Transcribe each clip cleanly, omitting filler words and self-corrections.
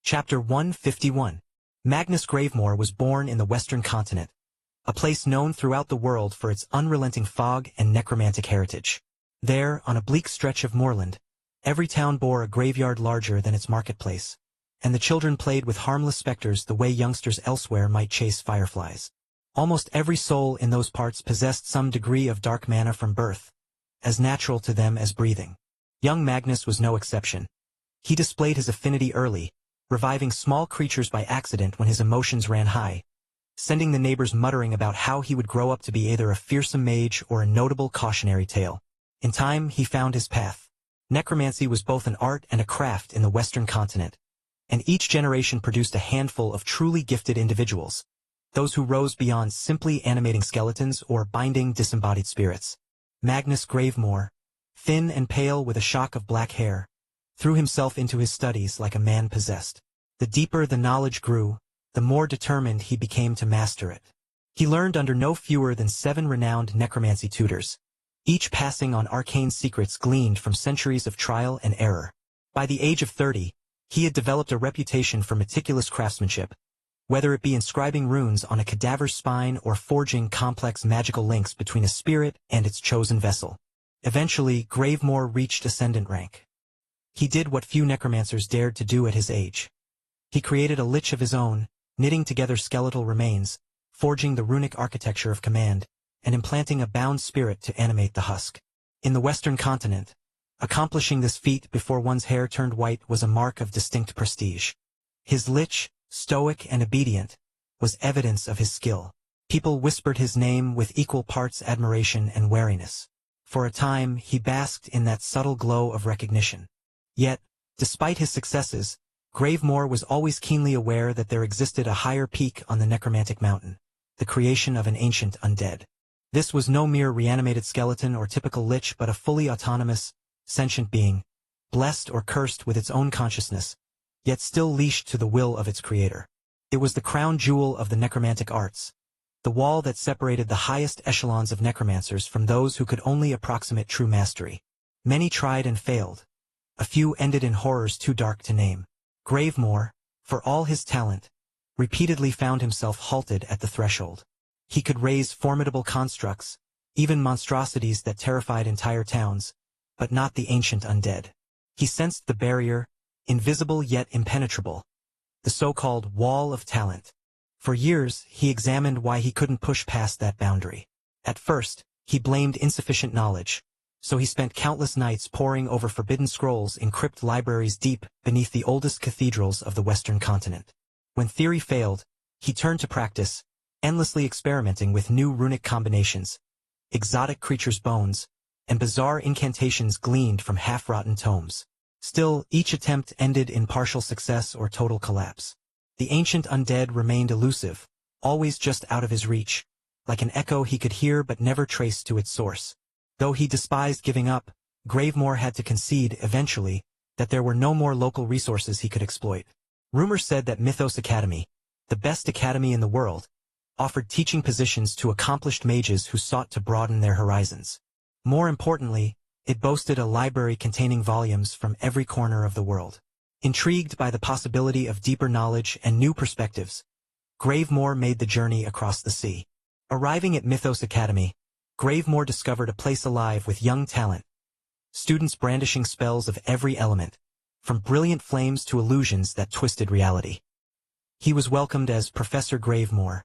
Chapter 151. Magnus Gravemore was born in the Western Continent, a place known throughout the world for its unrelenting fog and necromantic heritage. There, on a bleak stretch of moorland, every town bore a graveyard larger than its marketplace, and the children played with harmless specters the way youngsters elsewhere might chase fireflies. Almost every soul in those parts possessed some degree of dark mana from birth, as natural to them as breathing. Young Magnus was no exception. He displayed his affinity early, reviving small creatures by accident when his emotions ran high, sending the neighbors muttering about how he would grow up to be either a fearsome mage or a notable cautionary tale. In time, he found his path. Necromancy was both an art and a craft in the Western Continent, and each generation produced a handful of truly gifted individuals, those who rose beyond simply animating skeletons or binding disembodied spirits. Magnus Gravemore, thin and pale with a shock of black hair, threw himself into his studies like a man possessed. The deeper the knowledge grew, the more determined he became to master it. He learned under no fewer than 7 renowned necromancy tutors, each passing on arcane secrets gleaned from centuries of trial and error. By the age of 30, he had developed a reputation for meticulous craftsmanship, whether it be inscribing runes on a cadaver's spine or forging complex magical links between a spirit and its chosen vessel. Eventually, Gravemore reached ascendant rank. He did what few necromancers dared to do at his age. He created a lich of his own, knitting together skeletal remains, forging the runic architecture of command, and implanting a bound spirit to animate the husk. In the Western Continent, accomplishing this feat before one's hair turned white was a mark of distinct prestige. His lich, stoic and obedient, was evidence of his skill. People whispered his name with equal parts admiration and wariness. For a time, he basked in that subtle glow of recognition. Yet, despite his successes, Gravemore was always keenly aware that there existed a higher peak on the necromantic mountain, the creation of an ancient undead. This was no mere reanimated skeleton or typical lich but a fully autonomous, sentient being, blessed or cursed with its own consciousness, yet still leashed to the will of its creator. It was the crown jewel of the necromantic arts, the wall that separated the highest echelons of necromancers from those who could only approximate true mastery. Many tried and failed. A few ended in horrors too dark to name. Gravemore, for all his talent, repeatedly found himself halted at the threshold. He could raise formidable constructs, even monstrosities that terrified entire towns, but not the ancient undead. He sensed the barrier, invisible yet impenetrable, the so-called wall of talent. For years, he examined why he couldn't push past that boundary. At first, he blamed insufficient knowledge, so he spent countless nights poring over forbidden scrolls in crypt libraries deep beneath the oldest cathedrals of the Western Continent. When theory failed, he turned to practice, endlessly experimenting with new runic combinations, exotic creatures' bones, and bizarre incantations gleaned from half-rotten tomes. Still, each attempt ended in partial success or total collapse. The ancient undead remained elusive, always just out of his reach, like an echo he could hear but never trace to its source. Though he despised giving up, Gravemore had to concede, eventually, that there were no more local resources he could exploit. Rumor said that Mythos Academy, the best academy in the world, offered teaching positions to accomplished mages who sought to broaden their horizons. More importantly, it boasted a library containing volumes from every corner of the world. Intrigued by the possibility of deeper knowledge and new perspectives, Gravemore made the journey across the sea. Arriving at Mythos Academy, Gravemore discovered a place alive with young talent, students brandishing spells of every element, from brilliant flames to illusions that twisted reality. He was welcomed as Professor Gravemore,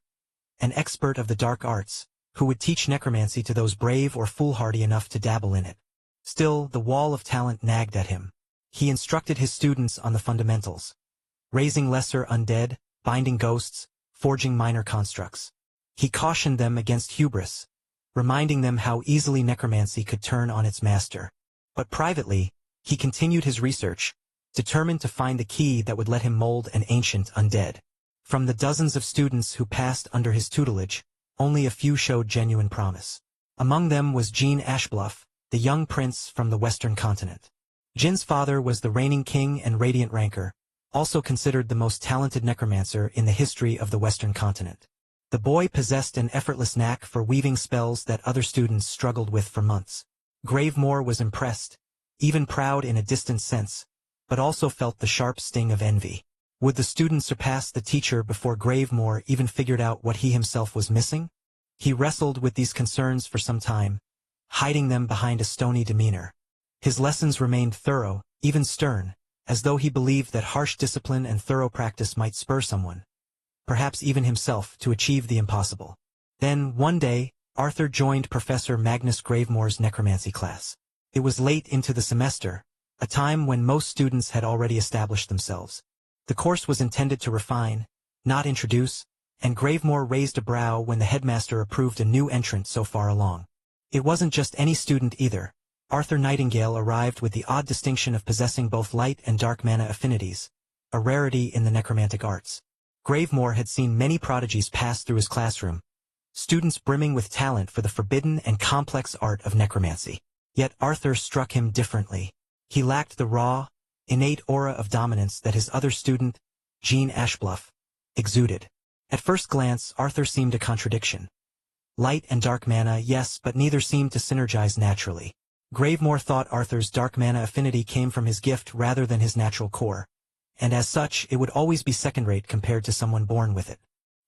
an expert of the dark arts, who would teach necromancy to those brave or foolhardy enough to dabble in it. Still, the wall of talent nagged at him. He instructed his students on the fundamentals, raising lesser undead, binding ghosts, forging minor constructs. He cautioned them against hubris, reminding them how easily necromancy could turn on its master. But privately, he continued his research, determined to find the key that would let him mold an ancient undead. From the dozens of students who passed under his tutelage, only a few showed genuine promise. Among them was Jean Ashbluff, the young prince from the Western Continent. Jin's father was the reigning king and Radiant Ranker, also considered the most talented necromancer in the history of the Western Continent. The boy possessed an effortless knack for weaving spells that other students struggled with for months. Gravemore was impressed, even proud in a distant sense, but also felt the sharp sting of envy. Would the student surpass the teacher before Gravemore even figured out what he himself was missing? He wrestled with these concerns for some time, hiding them behind a stony demeanor. His lessons remained thorough, even stern, as though he believed that harsh discipline and thorough practice might spur someone, perhaps even himself, to achieve the impossible. Then, one day, Arthur joined Professor Magnus Gravemore's necromancy class. It was late into the semester, a time when most students had already established themselves. The course was intended to refine, not introduce, and Gravemore raised a brow when the headmaster approved a new entrant so far along. It wasn't just any student either. Arthur Nightingale arrived with the odd distinction of possessing both light and dark mana affinities, a rarity in the necromantic arts. Gravemore had seen many prodigies pass through his classroom, students brimming with talent for the forbidden and complex art of necromancy. Yet Arthur struck him differently. He lacked the raw, innate aura of dominance that his other student, Jean Ashbluff, exuded. At first glance, Arthur seemed a contradiction. Light and dark mana, yes, but neither seemed to synergize naturally. Gravemore thought Arthur's dark mana affinity came from his gift rather than his natural core, and as such it would always be second-rate compared to someone born with it.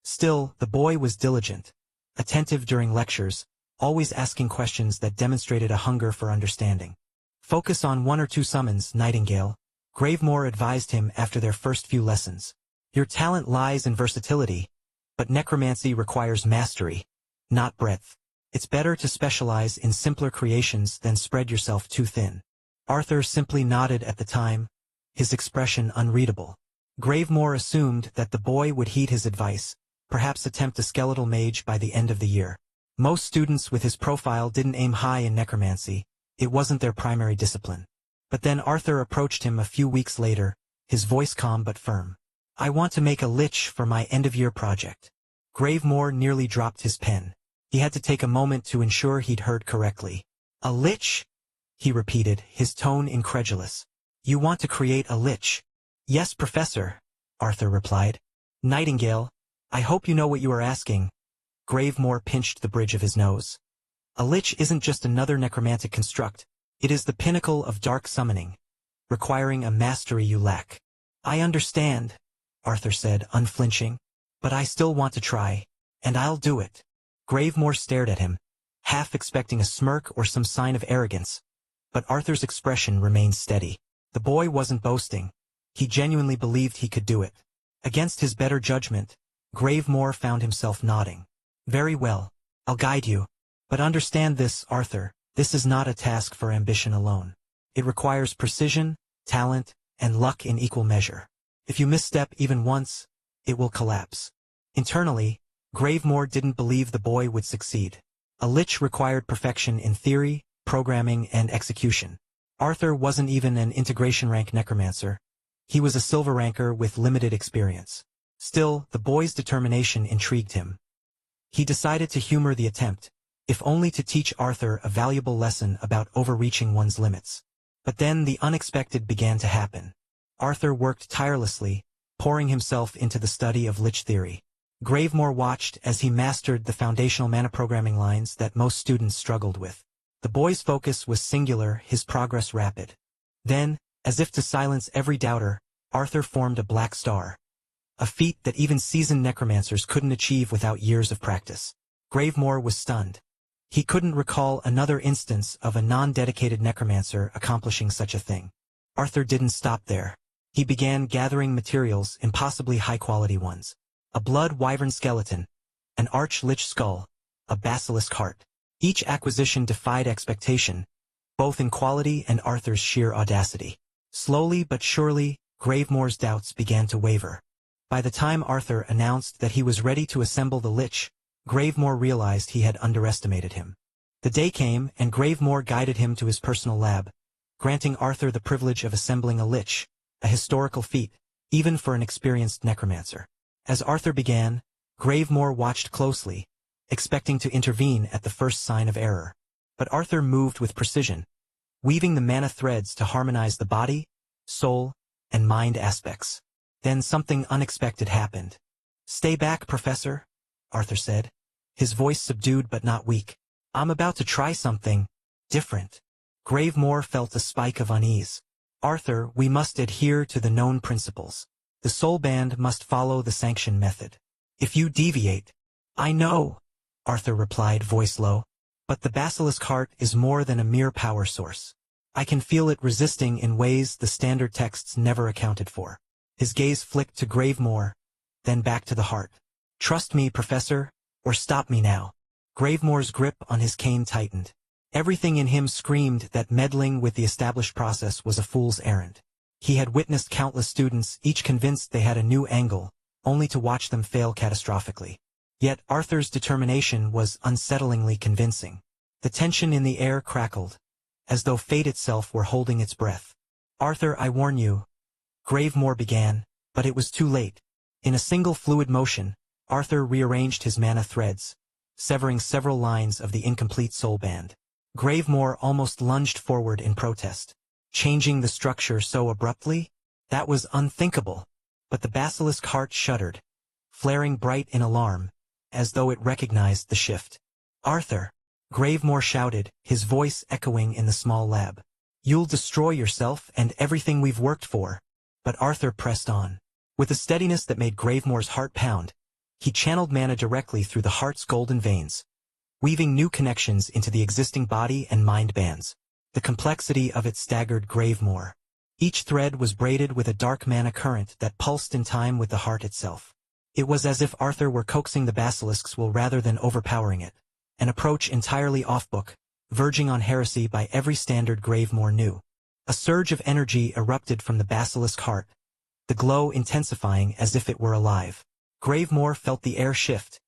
Still, the boy was diligent, attentive during lectures, always asking questions that demonstrated a hunger for understanding. Focus on one or two summons, Nightingale, Gravemore advised him after their first few lessons. Your talent lies in versatility, but necromancy requires mastery, not breadth. It's better to specialize in simpler creations than spread yourself too thin. Arthur simply nodded at the time, his expression unreadable. Gravemore assumed that the boy would heed his advice, perhaps attempt a skeletal mage by the end of the year. Most students with his profile didn't aim high in necromancy. It wasn't their primary discipline. But then Arthur approached him a few weeks later, his voice calm but firm. I want to make a lich for my end-of-year project. Gravemore nearly dropped his pen. He had to take a moment to ensure he'd heard correctly. A lich? He repeated, his tone incredulous. You want to create a lich? Yes, Professor, Arthur replied. Nightingale, I hope you know what you are asking. Gravemore pinched the bridge of his nose. A lich isn't just another necromantic construct. It is the pinnacle of dark summoning, requiring a mastery you lack. I understand, Arthur said, unflinching, but I still want to try, and I'll do it. Gravemore stared at him, half expecting a smirk or some sign of arrogance, but Arthur's expression remained steady. The boy wasn't boasting. He genuinely believed he could do it. Against his better judgment, Gravemore found himself nodding. Very well, I'll guide you. But understand this, Arthur, this is not a task for ambition alone. It requires precision, talent, and luck in equal measure. If you misstep even once, it will collapse. Internally, Gravemore didn't believe the boy would succeed. A lich required perfection in theory, programming, and execution. Arthur wasn't even an integration rank necromancer. He was a silver ranker with limited experience. Still, the boy's determination intrigued him. He decided to humor the attempt, if only to teach Arthur a valuable lesson about overreaching one's limits. But then the unexpected began to happen. Arthur worked tirelessly, pouring himself into the study of lich theory. Gravemore watched as he mastered the foundational mana programming lines that most students struggled with. The boy's focus was singular, his progress rapid. Then, as if to silence every doubter, Arthur formed a black star. A feat that even seasoned necromancers couldn't achieve without years of practice. Gravemore was stunned. He couldn't recall another instance of a non-dedicated necromancer accomplishing such a thing. Arthur didn't stop there. He began gathering materials, impossibly high-quality ones. A blood wyvern skeleton, an arch-lich skull, a basilisk heart. Each acquisition defied expectation, both in quality and Arthur's sheer audacity. Slowly but surely, Gravemore's doubts began to waver. By the time Arthur announced that he was ready to assemble the lich, Gravemore realized he had underestimated him. The day came, and Gravemore guided him to his personal lab, granting Arthur the privilege of assembling a lich, a historical feat, even for an experienced necromancer. As Arthur began, Gravemore watched closely, expecting to intervene at the first sign of error. But Arthur moved with precision, weaving the mana threads to harmonize the body, soul, and mind aspects. Then something unexpected happened. "Stay back, Professor," Arthur said, his voice subdued but not weak. "I'm about to try something different." Gravemore felt a spike of unease. "Arthur, we must adhere to the known principles. The soul band must follow the sanction method. If you deviate... I know, Arthur replied, voice low. But the basilisk heart is more than a mere power source. I can feel it resisting in ways the standard texts never accounted for. His gaze flicked to Gravemore, then back to the heart. Trust me, Professor, or stop me now. Gravemore's grip on his cane tightened. Everything in him screamed that meddling with the established process was a fool's errand. He had witnessed countless students, each convinced they had a new angle, only to watch them fail catastrophically. Yet Arthur's determination was unsettlingly convincing. The tension in the air crackled, as though fate itself were holding its breath. Arthur, I warn you, Gravemore began, but it was too late. In a single fluid motion, Arthur rearranged his mana threads, severing several lines of the incomplete soul band. Gravemore almost lunged forward in protest. Changing the structure so abruptly? That was unthinkable. But the basilisk heart shuddered, flaring bright in alarm, as though it recognized the shift. Arthur! Gravemore shouted, his voice echoing in the small lab. You'll destroy yourself and everything we've worked for. But Arthur pressed on. With a steadiness that made Gravemore's heart pound, he channeled mana directly through the heart's golden veins, weaving new connections into the existing body and mind bands. The complexity of it staggered Gravemore. Each thread was braided with a dark mana current that pulsed in time with the heart itself. It was as if Arthur were coaxing the basilisk's will rather than overpowering it, an approach entirely off-book, verging on heresy by every standard Gravemore knew. A surge of energy erupted from the basilisk heart, the glow intensifying as if it were alive. Gravemore felt the air shift,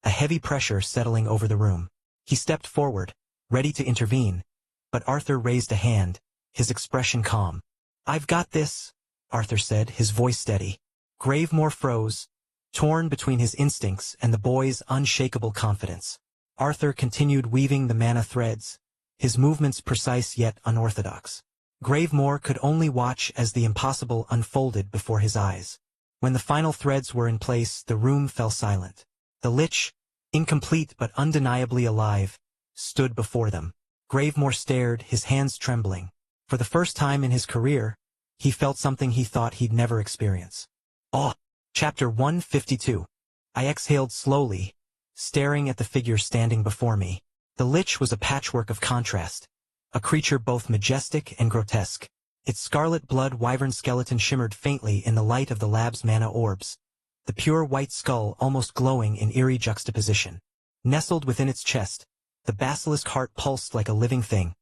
a heavy pressure settling over the room. He stepped forward, ready to intervene, but Arthur raised a hand, his expression calm. I've got this, Arthur said, his voice steady. Gravemore froze, torn between his instincts and the boy's unshakable confidence. Arthur continued weaving the mana threads, his movements precise yet unorthodox. Gravemore could only watch as the impossible unfolded before his eyes. When the final threads were in place, the room fell silent. The Lich, incomplete but undeniably alive, stood before them. Gravemore stared, his hands trembling. For the first time in his career, he felt something he thought he'd never experience. Awe! Chapter 152. I exhaled slowly, staring at the figure standing before me. The Lich was a patchwork of contrast, a creature both majestic and grotesque. Its scarlet blood wyvern skeleton shimmered faintly in the light of the lab's mana orbs, the pure white skull almost glowing in eerie juxtaposition. Nestled within its chest, the basilisk heart pulsed like a living thing,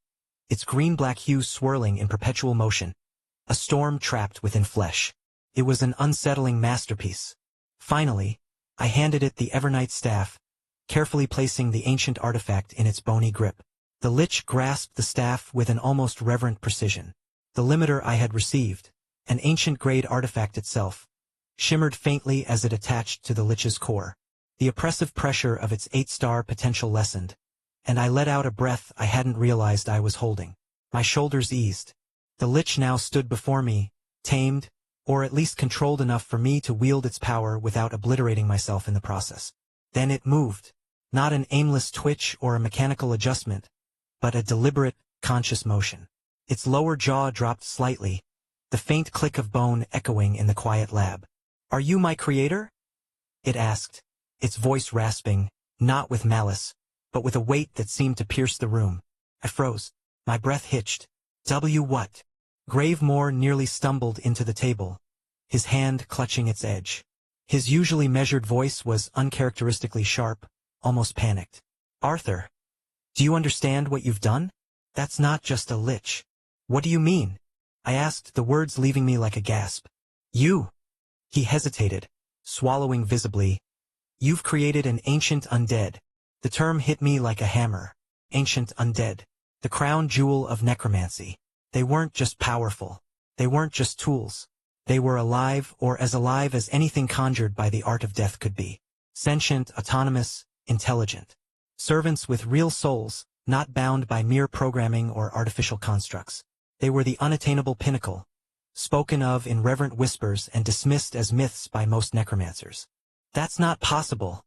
its green-black hue swirling in perpetual motion, a storm trapped within flesh. It was an unsettling masterpiece. Finally, I handed it the Evernight staff, carefully placing the ancient artifact in its bony grip. The Lich grasped the staff with an almost reverent precision. The limiter I had received, an ancient-grade artifact itself, shimmered faintly as it attached to the Lich's core. The oppressive pressure of its 8-star potential lessened, and I let out a breath I hadn't realized I was holding. My shoulders eased. The Lich now stood before me, tamed, or at least controlled enough for me to wield its power without obliterating myself in the process. Then it moved. Not an aimless twitch or a mechanical adjustment, but a deliberate, conscious motion. Its lower jaw dropped slightly, the faint click of bone echoing in the quiet lab. Are you my creator? It asked, its voice rasping, not with malice, but with a weight that seemed to pierce the room. I froze. My breath hitched. What? Gravemore nearly stumbled into the table, his hand clutching its edge. His usually measured voice was uncharacteristically sharp, almost panicked. Arthur, do you understand what you've done? That's not just a Lich. What do you mean? I asked, the words leaving me like a gasp. You. He hesitated, swallowing visibly. You've created an ancient undead. The term hit me like a hammer. Ancient undead. The crown jewel of necromancy. They weren't just powerful. They weren't just tools. They were alive, or as alive as anything conjured by the art of death could be. Sentient, autonomous, intelligent. Servants with real souls, not bound by mere programming or artificial constructs. They were the unattainable pinnacle, spoken of in reverent whispers and dismissed as myths by most necromancers. That's not possible,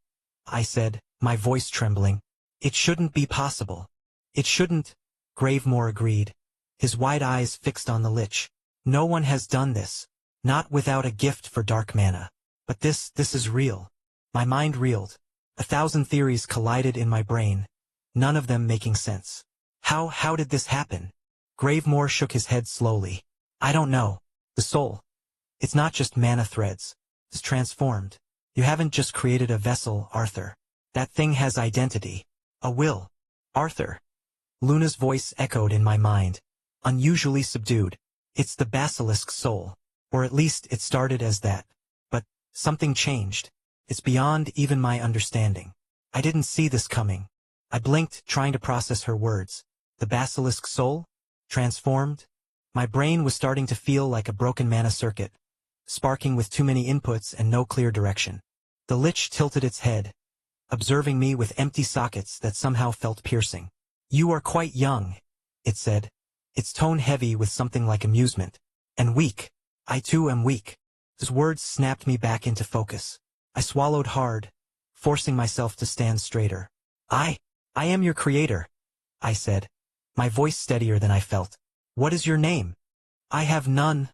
I said, my voice trembling. It shouldn't be possible. It shouldn't, Gravemore agreed, his wide eyes fixed on the Lich. No one has done this. Not without a gift for dark mana. But this is real. My mind reeled. 1,000 theories collided in my brain, none of them making sense. How did this happen? Gravemore shook his head slowly. I don't know. The soul. It's not just mana threads. It's transformed. You haven't just created a vessel, Arthur. That thing has identity. A will. Arthur. Luna's voice echoed in my mind, unusually subdued. It's the basilisk soul. Or at least it started as that. But something changed. It's beyond even my understanding. I didn't see this coming. I blinked, trying to process her words. The basilisk soul? Transformed? My brain was starting to feel like a broken mana circuit, sparking with too many inputs and no clear direction. The lich tilted its head, observing me with empty sockets that somehow felt piercing. You are quite young, it said, its tone heavy with something like amusement. And weak. I too am weak. His words snapped me back into focus. I swallowed hard, forcing myself to stand straighter. I am your creator, I said, my voice steadier than I felt. What is your name? I have none,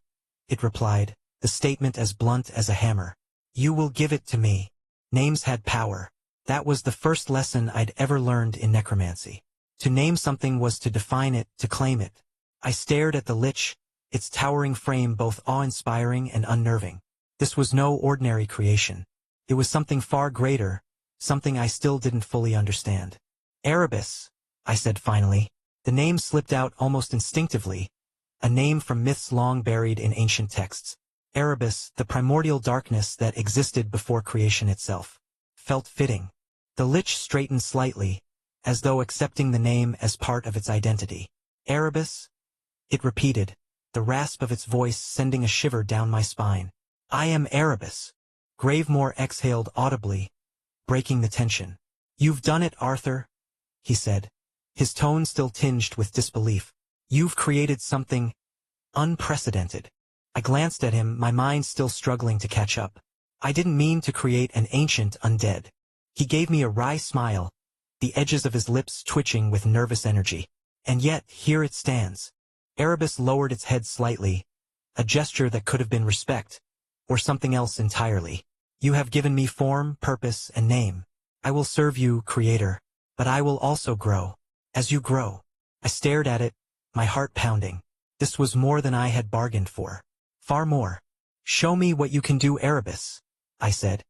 it replied, the statement as blunt as a hammer. You will give it to me. Names had power. That was the first lesson I'd ever learned in necromancy. To name something was to define it, to claim it. I stared at the lich, its towering frame both awe-inspiring and unnerving. This was no ordinary creation. It was something far greater, something I still didn't fully understand. Erebus, I said finally. The name slipped out almost instinctively, a name from myths long buried in ancient texts. Erebus, the primordial darkness that existed before creation itself. Felt fitting. The lich straightened slightly, as though accepting the name as part of its identity. Erebus? It repeated, the rasp of its voice sending a shiver down my spine. I am Erebus. Gravemore exhaled audibly, breaking the tension. You've done it, Arthur, he said, his tone still tinged with disbelief. You've created something unprecedented. I glanced at him, my mind still struggling to catch up. I didn't mean to create an ancient undead. He gave me a wry smile, the edges of his lips twitching with nervous energy. And yet, here it stands. Erebus lowered its head slightly, a gesture that could have been respect, or something else entirely. You have given me form, purpose, and name. I will serve you, Creator, but I will also grow. As you grow. I stared at it, my heart pounding. This was more than I had bargained for. Far more. Show me what you can do, Erebus, I said.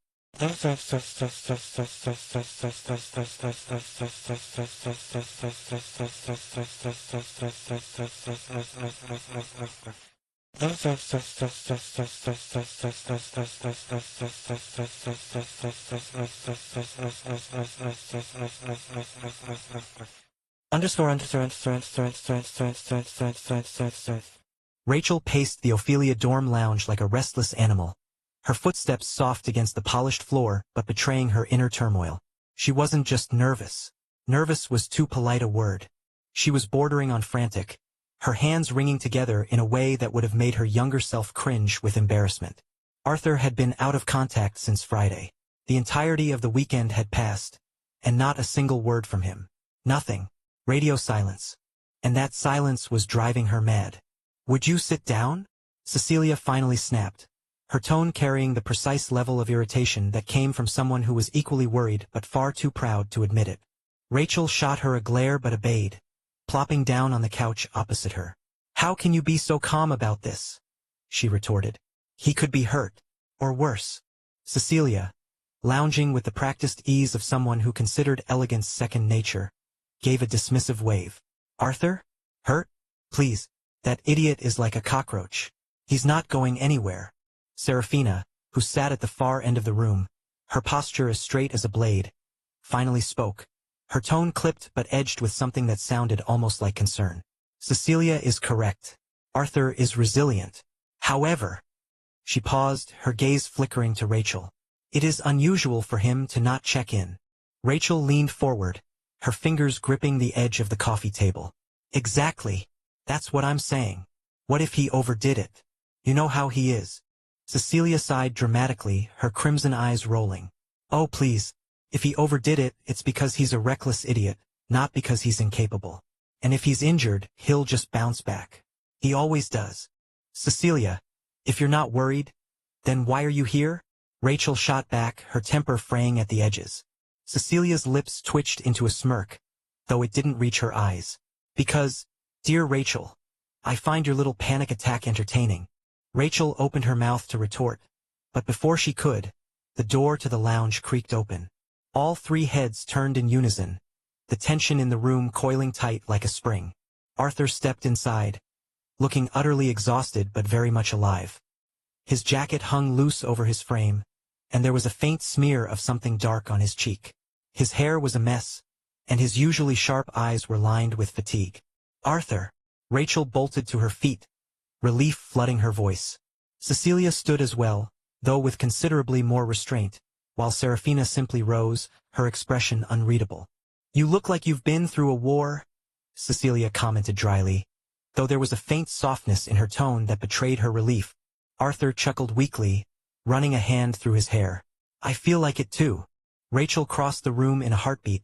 Rachel paced the Ophelia dorm lounge like a restless animal, her footsteps soft against the polished floor but betraying her inner turmoil. She wasn't just nervous. Nervous was too polite a word. She was bordering on frantic, her hands wringing together in a way that would have made her younger self cringe with embarrassment. Arthur had been out of contact since Friday. The entirety of the weekend had passed, and not a single word from him. Nothing. Radio silence. And that silence was driving her mad. Would you sit down? Cecilia finally snapped, her tone carrying the precise level of irritation that came from someone who was equally worried but far too proud to admit it. Rachel shot her a glare but obeyed, plopping down on the couch opposite her. How can you be so calm about this? She retorted. He could be hurt. Or worse. Cecilia, lounging with the practiced ease of someone who considered elegance second nature, gave a dismissive wave. Arthur? Hurt? Please. That idiot is like a cockroach. He's not going anywhere. Serafina, who sat at the far end of the room, her posture as straight as a blade, finally spoke. Her tone clipped but edged with something that sounded almost like concern. Cecilia is correct. Arthur is resilient. However, she paused, her gaze flickering to Rachel. It is unusual for him to not check in. Rachel leaned forward, her fingers gripping the edge of the coffee table. Exactly. That's what I'm saying. What if he overdid it? You know how he is. Cecilia sighed dramatically, her crimson eyes rolling. Oh please. If he overdid it, it's because he's a reckless idiot, not because he's incapable. And if he's injured, he'll just bounce back. He always does. Cecilia, If you're not worried, then why are you here? Rachel shot back, her temper fraying at the edges. Cecilia's lips twitched into a smirk, though it didn't reach her eyes. Because, dear Rachel, I find your little panic attack entertaining. Rachel opened her mouth to retort, but before she could, the door to the lounge creaked open. All three heads turned in unison, the tension in the room coiling tight like a spring. Arthur stepped inside, looking utterly exhausted but very much alive. His jacket hung loose over his frame, and there was a faint smear of something dark on his cheek. His hair was a mess, and his usually sharp eyes were lined with fatigue. Arthur! Rachel bolted to her feet, relief flooding her voice. Cecilia stood as well, though with considerably more restraint, while Serafina simply rose, her expression unreadable. You look like you've been through a war, Cecilia commented dryly, though there was a faint softness in her tone that betrayed her relief. Arthur chuckled weakly, running a hand through his hair. I feel like it too. Rachel crossed the room in a heartbeat,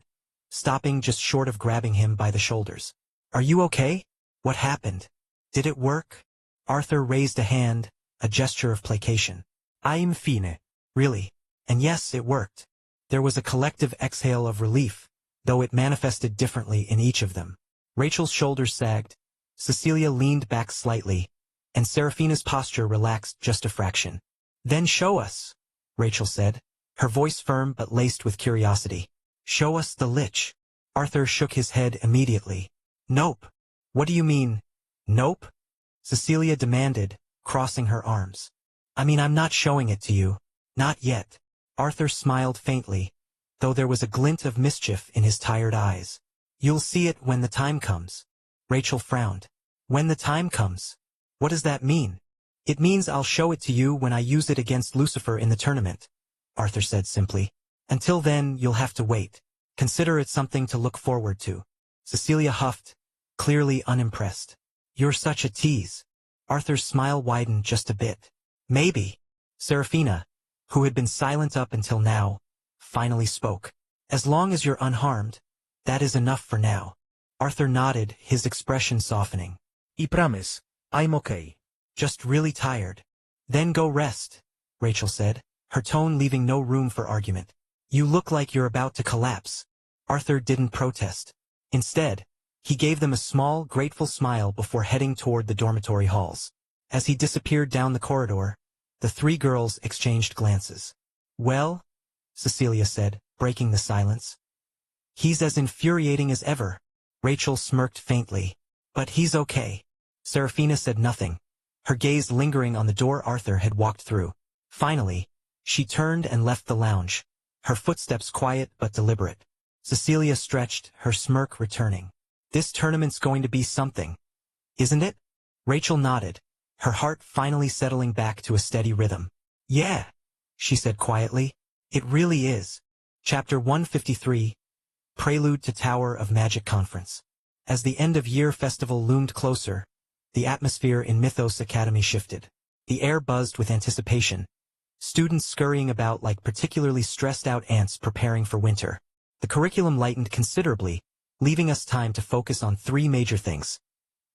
stopping just short of grabbing him by the shoulders. Are you okay? What happened? Did it work? Arthur raised a hand, a gesture of placation. I'm fine. Really. And yes, it worked. There was a collective exhale of relief, though it manifested differently in each of them. Rachel's shoulders sagged, Cecilia leaned back slightly, and Serafina's posture relaxed just a fraction. Then show us, Rachel said, her voice firm but laced with curiosity. Show us the lich. Arthur shook his head immediately. Nope. What do you mean, nope? Cecilia demanded, crossing her arms. I mean, I'm not showing it to you. Not yet. Arthur smiled faintly, though there was a glint of mischief in his tired eyes. You'll see it when the time comes. Rachel frowned. When the time comes? What does that mean? It means I'll show it to you when I use it against Lucifer in the tournament, Arthur said simply. Until then, you'll have to wait. Consider it something to look forward to. Cecilia huffed, clearly unimpressed. You're such a tease. Arthur's smile widened just a bit. Maybe. Serafina, who had been silent up until now, finally spoke. As long as you're unharmed, that is enough for now. Arthur nodded, his expression softening. I promise, I'm okay. Just really tired. Then go rest, Rachel said, her tone leaving no room for argument. You look like you're about to collapse. Arthur didn't protest. Instead, he gave them a small, grateful smile before heading toward the dormitory halls. As he disappeared down the corridor, the three girls exchanged glances. Well, Cecilia said, breaking the silence. He's as infuriating as ever. Rachel smirked faintly. But he's okay. Serafina said nothing, her gaze lingering on the door Arthur had walked through. Finally, she turned and left the lounge, her footsteps quiet but deliberate. Cecilia stretched, her smirk returning. This tournament's going to be something, isn't it? Rachel nodded, her heart finally settling back to a steady rhythm. Yeah, she said quietly. It really is. Chapter 153, Prelude to Tower of Magic Conference. As the end-of-year festival loomed closer, the atmosphere in Mythos Academy shifted. The air buzzed with anticipation, students scurrying about like particularly stressed-out ants preparing for winter. The curriculum lightened considerably, leaving us time to focus on three major things: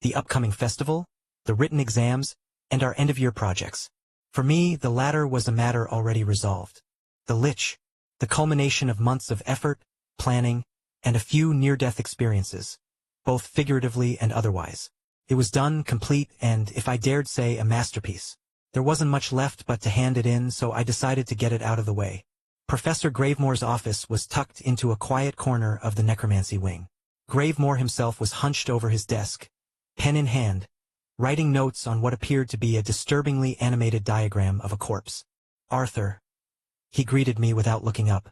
the upcoming festival, the written exams, and our end-of-year projects. For me, the latter was a matter already resolved. The Lich, the culmination of months of effort, planning, and a few near-death experiences, both figuratively and otherwise. It was done, complete, and, if I dared say, a masterpiece. There wasn't much left but to hand it in, so I decided to get it out of the way. Professor Gravemore's office was tucked into a quiet corner of the necromancy wing. Gravemore himself was hunched over his desk, pen in hand, writing notes on what appeared to be a disturbingly animated diagram of a corpse. Arthur. He greeted me without looking up,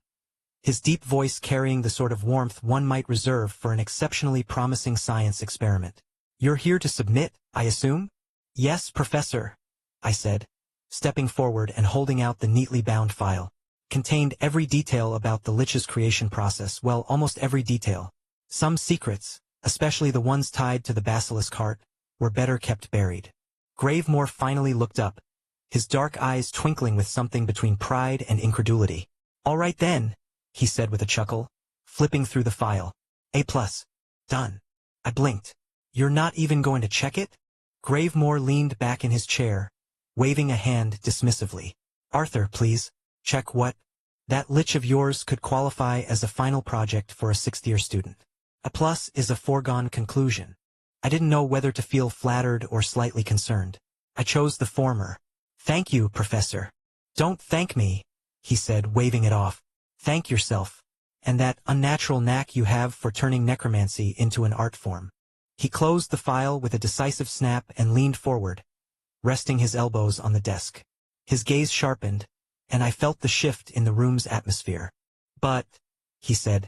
his deep voice carrying the sort of warmth one might reserve for an exceptionally promising science experiment. You're here to submit, I assume? Yes, Professor, I said, stepping forward and holding out the neatly bound file. Contained every detail about the Lich's creation process, well, almost every detail. Some secrets, especially the ones tied to the basilisk heart, were better kept buried. Gravemore finally looked up, his dark eyes twinkling with something between pride and incredulity. All right then, he said with a chuckle, flipping through the file. A+. Done. I blinked. You're not even going to check it? Gravemore leaned back in his chair, waving a hand dismissively. Arthur, please, check what? That lich of yours could qualify as a final project for a sixth-year student. A plus is a foregone conclusion. I didn't know whether to feel flattered or slightly concerned. I chose the former. Thank you, Professor. Don't thank me, he said, waving it off. Thank yourself, and that unnatural knack you have for turning necromancy into an art form. He closed the file with a decisive snap and leaned forward, resting his elbows on the desk. His gaze sharpened, and I felt the shift in the room's atmosphere. But, he said,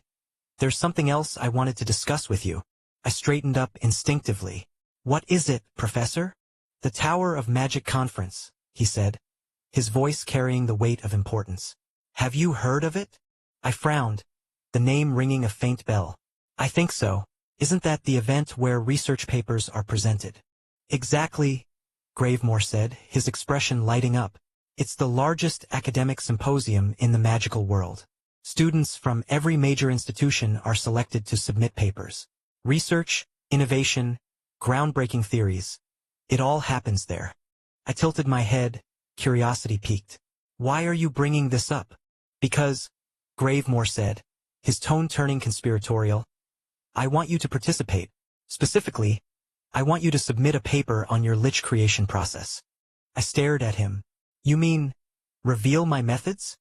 there's something else I wanted to discuss with you. I straightened up instinctively. What is it, Professor? The Tower of Magic Conference, he said, his voice carrying the weight of importance. Have you heard of it? I frowned, the name ringing a faint bell. I think so. Isn't that the event where research papers are presented? Exactly, Gravemore said, his expression lighting up. It's the largest academic symposium in the magical world. Students from every major institution are selected to submit papers. Research, innovation, groundbreaking theories. It all happens there. I tilted my head, curiosity piqued. Why are you bringing this up? Because, Gravemore said, his tone turning conspiratorial, I want you to participate. Specifically, I want you to submit a paper on your lich creation process. I stared at him. You mean, reveal my methods?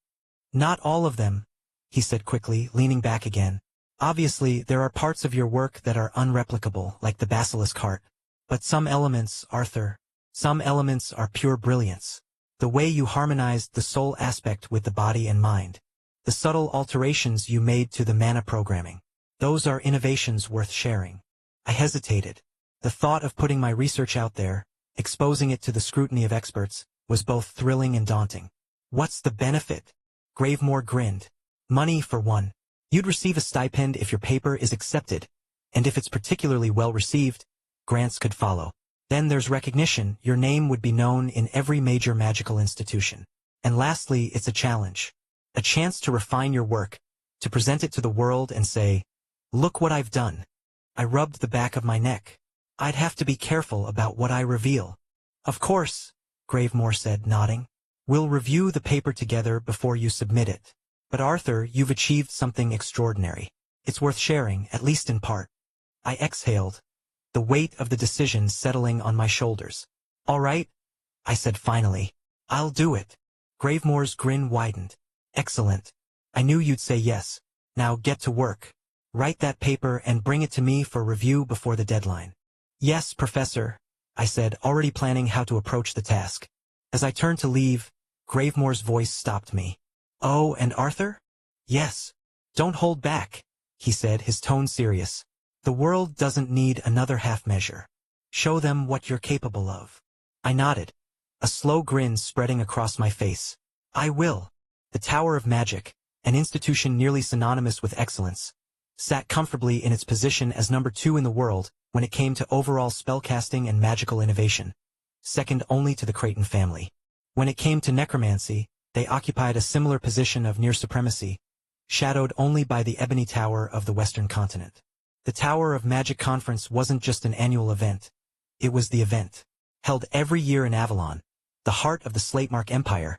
Not all of them, he said quickly, leaning back again. Obviously, there are parts of your work that are unreplicable, like the basilisk heart. But some elements, Arthur, some elements are pure brilliance. The way you harmonized the soul aspect with the body and mind. The subtle alterations you made to the mana programming. Those are innovations worth sharing. I hesitated. The thought of putting my research out there, exposing it to the scrutiny of experts, was both thrilling and daunting. What's the benefit? Gravemore grinned. Money for one. You'd receive a stipend if your paper is accepted, and if it's particularly well received, grants could follow. Then there's recognition. Your name would be known in every major magical institution. And lastly, it's a challenge. A chance to refine your work, to present it to the world and say, look what I've done. I rubbed the back of my neck. I'd have to be careful about what I reveal. Of course, Gravemore said, nodding. We'll review the paper together before you submit it. But Arthur, you've achieved something extraordinary. It's worth sharing, at least in part. I exhaled, the weight of the decision settling on my shoulders. All right, I said finally. I'll do it. Gravemore's grin widened. Excellent. I knew you'd say yes. Now get to work. Write that paper and bring it to me for review before the deadline. Yes, Professor, I said, already planning how to approach the task. As I turned to leave, Gravemore's voice stopped me. Oh, and Arthur? Yes. Don't hold back, he said, his tone serious. The world doesn't need another half measure. Show them what you're capable of. I nodded, a slow grin spreading across my face. I will. The Tower of Magic, an institution nearly synonymous with excellence, sat comfortably in its position as number 2 in the world when it came to overall spellcasting and magical innovation, second only to the Creighton family. When it came to necromancy, they occupied a similar position of near supremacy, shadowed only by the Ebony Tower of the Western Continent. The Tower of Magic Conference wasn't just an annual event. It was the event. Held every year in Avalon, the heart of the Slatemark Empire.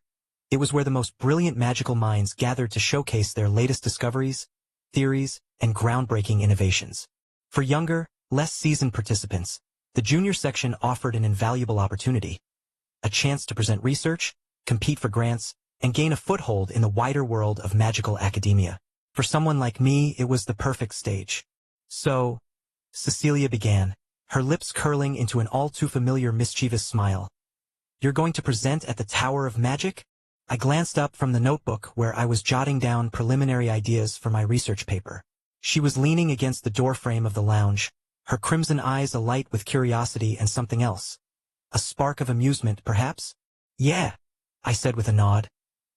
It was where the most brilliant magical minds gathered to showcase their latest discoveries, theories, and groundbreaking innovations. For younger, less seasoned participants, the junior section offered an invaluable opportunity. A chance to present research, compete for grants, and gain a foothold in the wider world of magical academia. For someone like me, it was the perfect stage. So, Cecilia began, her lips curling into an all-too-familiar mischievous smile. You're going to present at the Tower of Magic? I glanced up from the notebook where I was jotting down preliminary ideas for my research paper. She was leaning against the doorframe of the lounge, her crimson eyes alight with curiosity and something else. A spark of amusement, perhaps? Yeah, I said with a nod.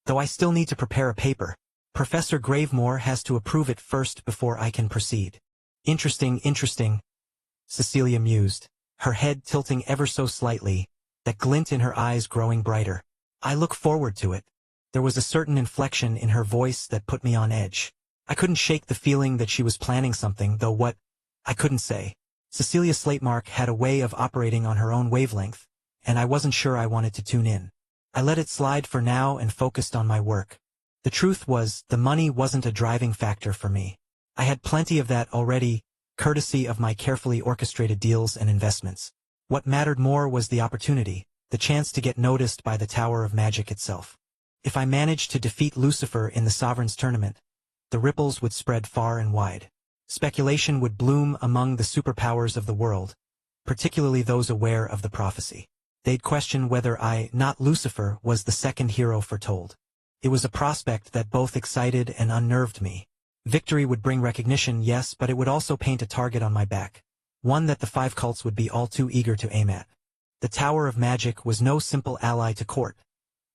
Though I still need to prepare a paper. Professor Gravemore has to approve it first before I can proceed. Interesting, Cecilia mused, her head tilting ever so slightly, that glint in her eyes growing brighter. I look forward to it. There was a certain inflection in her voice that put me on edge. I couldn't shake the feeling that she was planning something, though what, I couldn't say. Cecilia Slatemark had a way of operating on her own wavelength, and I wasn't sure I wanted to tune in. I let it slide for now and focused on my work. The truth was, the money wasn't a driving factor for me. I had plenty of that already, courtesy of my carefully orchestrated deals and investments. What mattered more was the opportunity, the chance to get noticed by the Tower of Magic itself. If I managed to defeat Lucifer in the Sovereign's tournament, the ripples would spread far and wide. Speculation would bloom among the superpowers of the world, particularly those aware of the prophecy. They'd question whether I, not Lucifer, was the second hero foretold. It was a prospect that both excited and unnerved me. Victory would bring recognition, yes, but it would also paint a target on my back, one that the five cults would be all too eager to aim at. The Tower of Magic was no simple ally to court,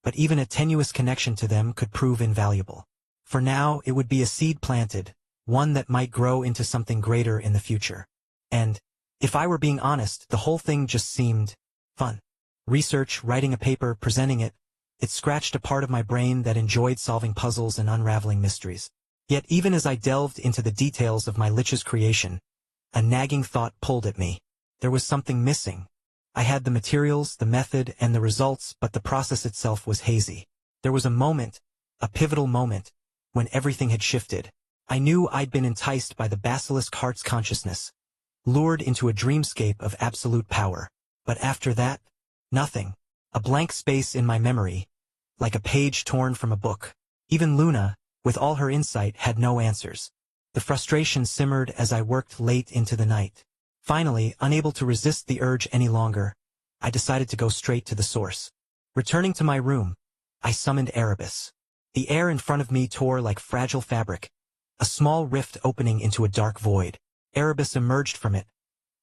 but even a tenuous connection to them could prove invaluable. For now, it would be a seed planted, one that might grow into something greater in the future. And, if I were being honest, the whole thing just seemed fun. Research, writing a paper, presenting it, it scratched a part of my brain that enjoyed solving puzzles and unraveling mysteries. Yet even as I delved into the details of my lich's creation, a nagging thought pulled at me. There was something missing. I had the materials, the method, and the results, but the process itself was hazy. There was a moment, a pivotal moment, when everything had shifted. I knew I'd been enticed by the basilisk heart's consciousness, lured into a dreamscape of absolute power. But after that, nothing. A blank space in my memory, like a page torn from a book. Even Luna, with all her insight, had no answers. The frustration simmered as I worked late into the night. Finally, unable to resist the urge any longer, I decided to go straight to the source. Returning to my room, I summoned Erebus. The air in front of me tore like fragile fabric, a small rift opening into a dark void. Erebus emerged from it,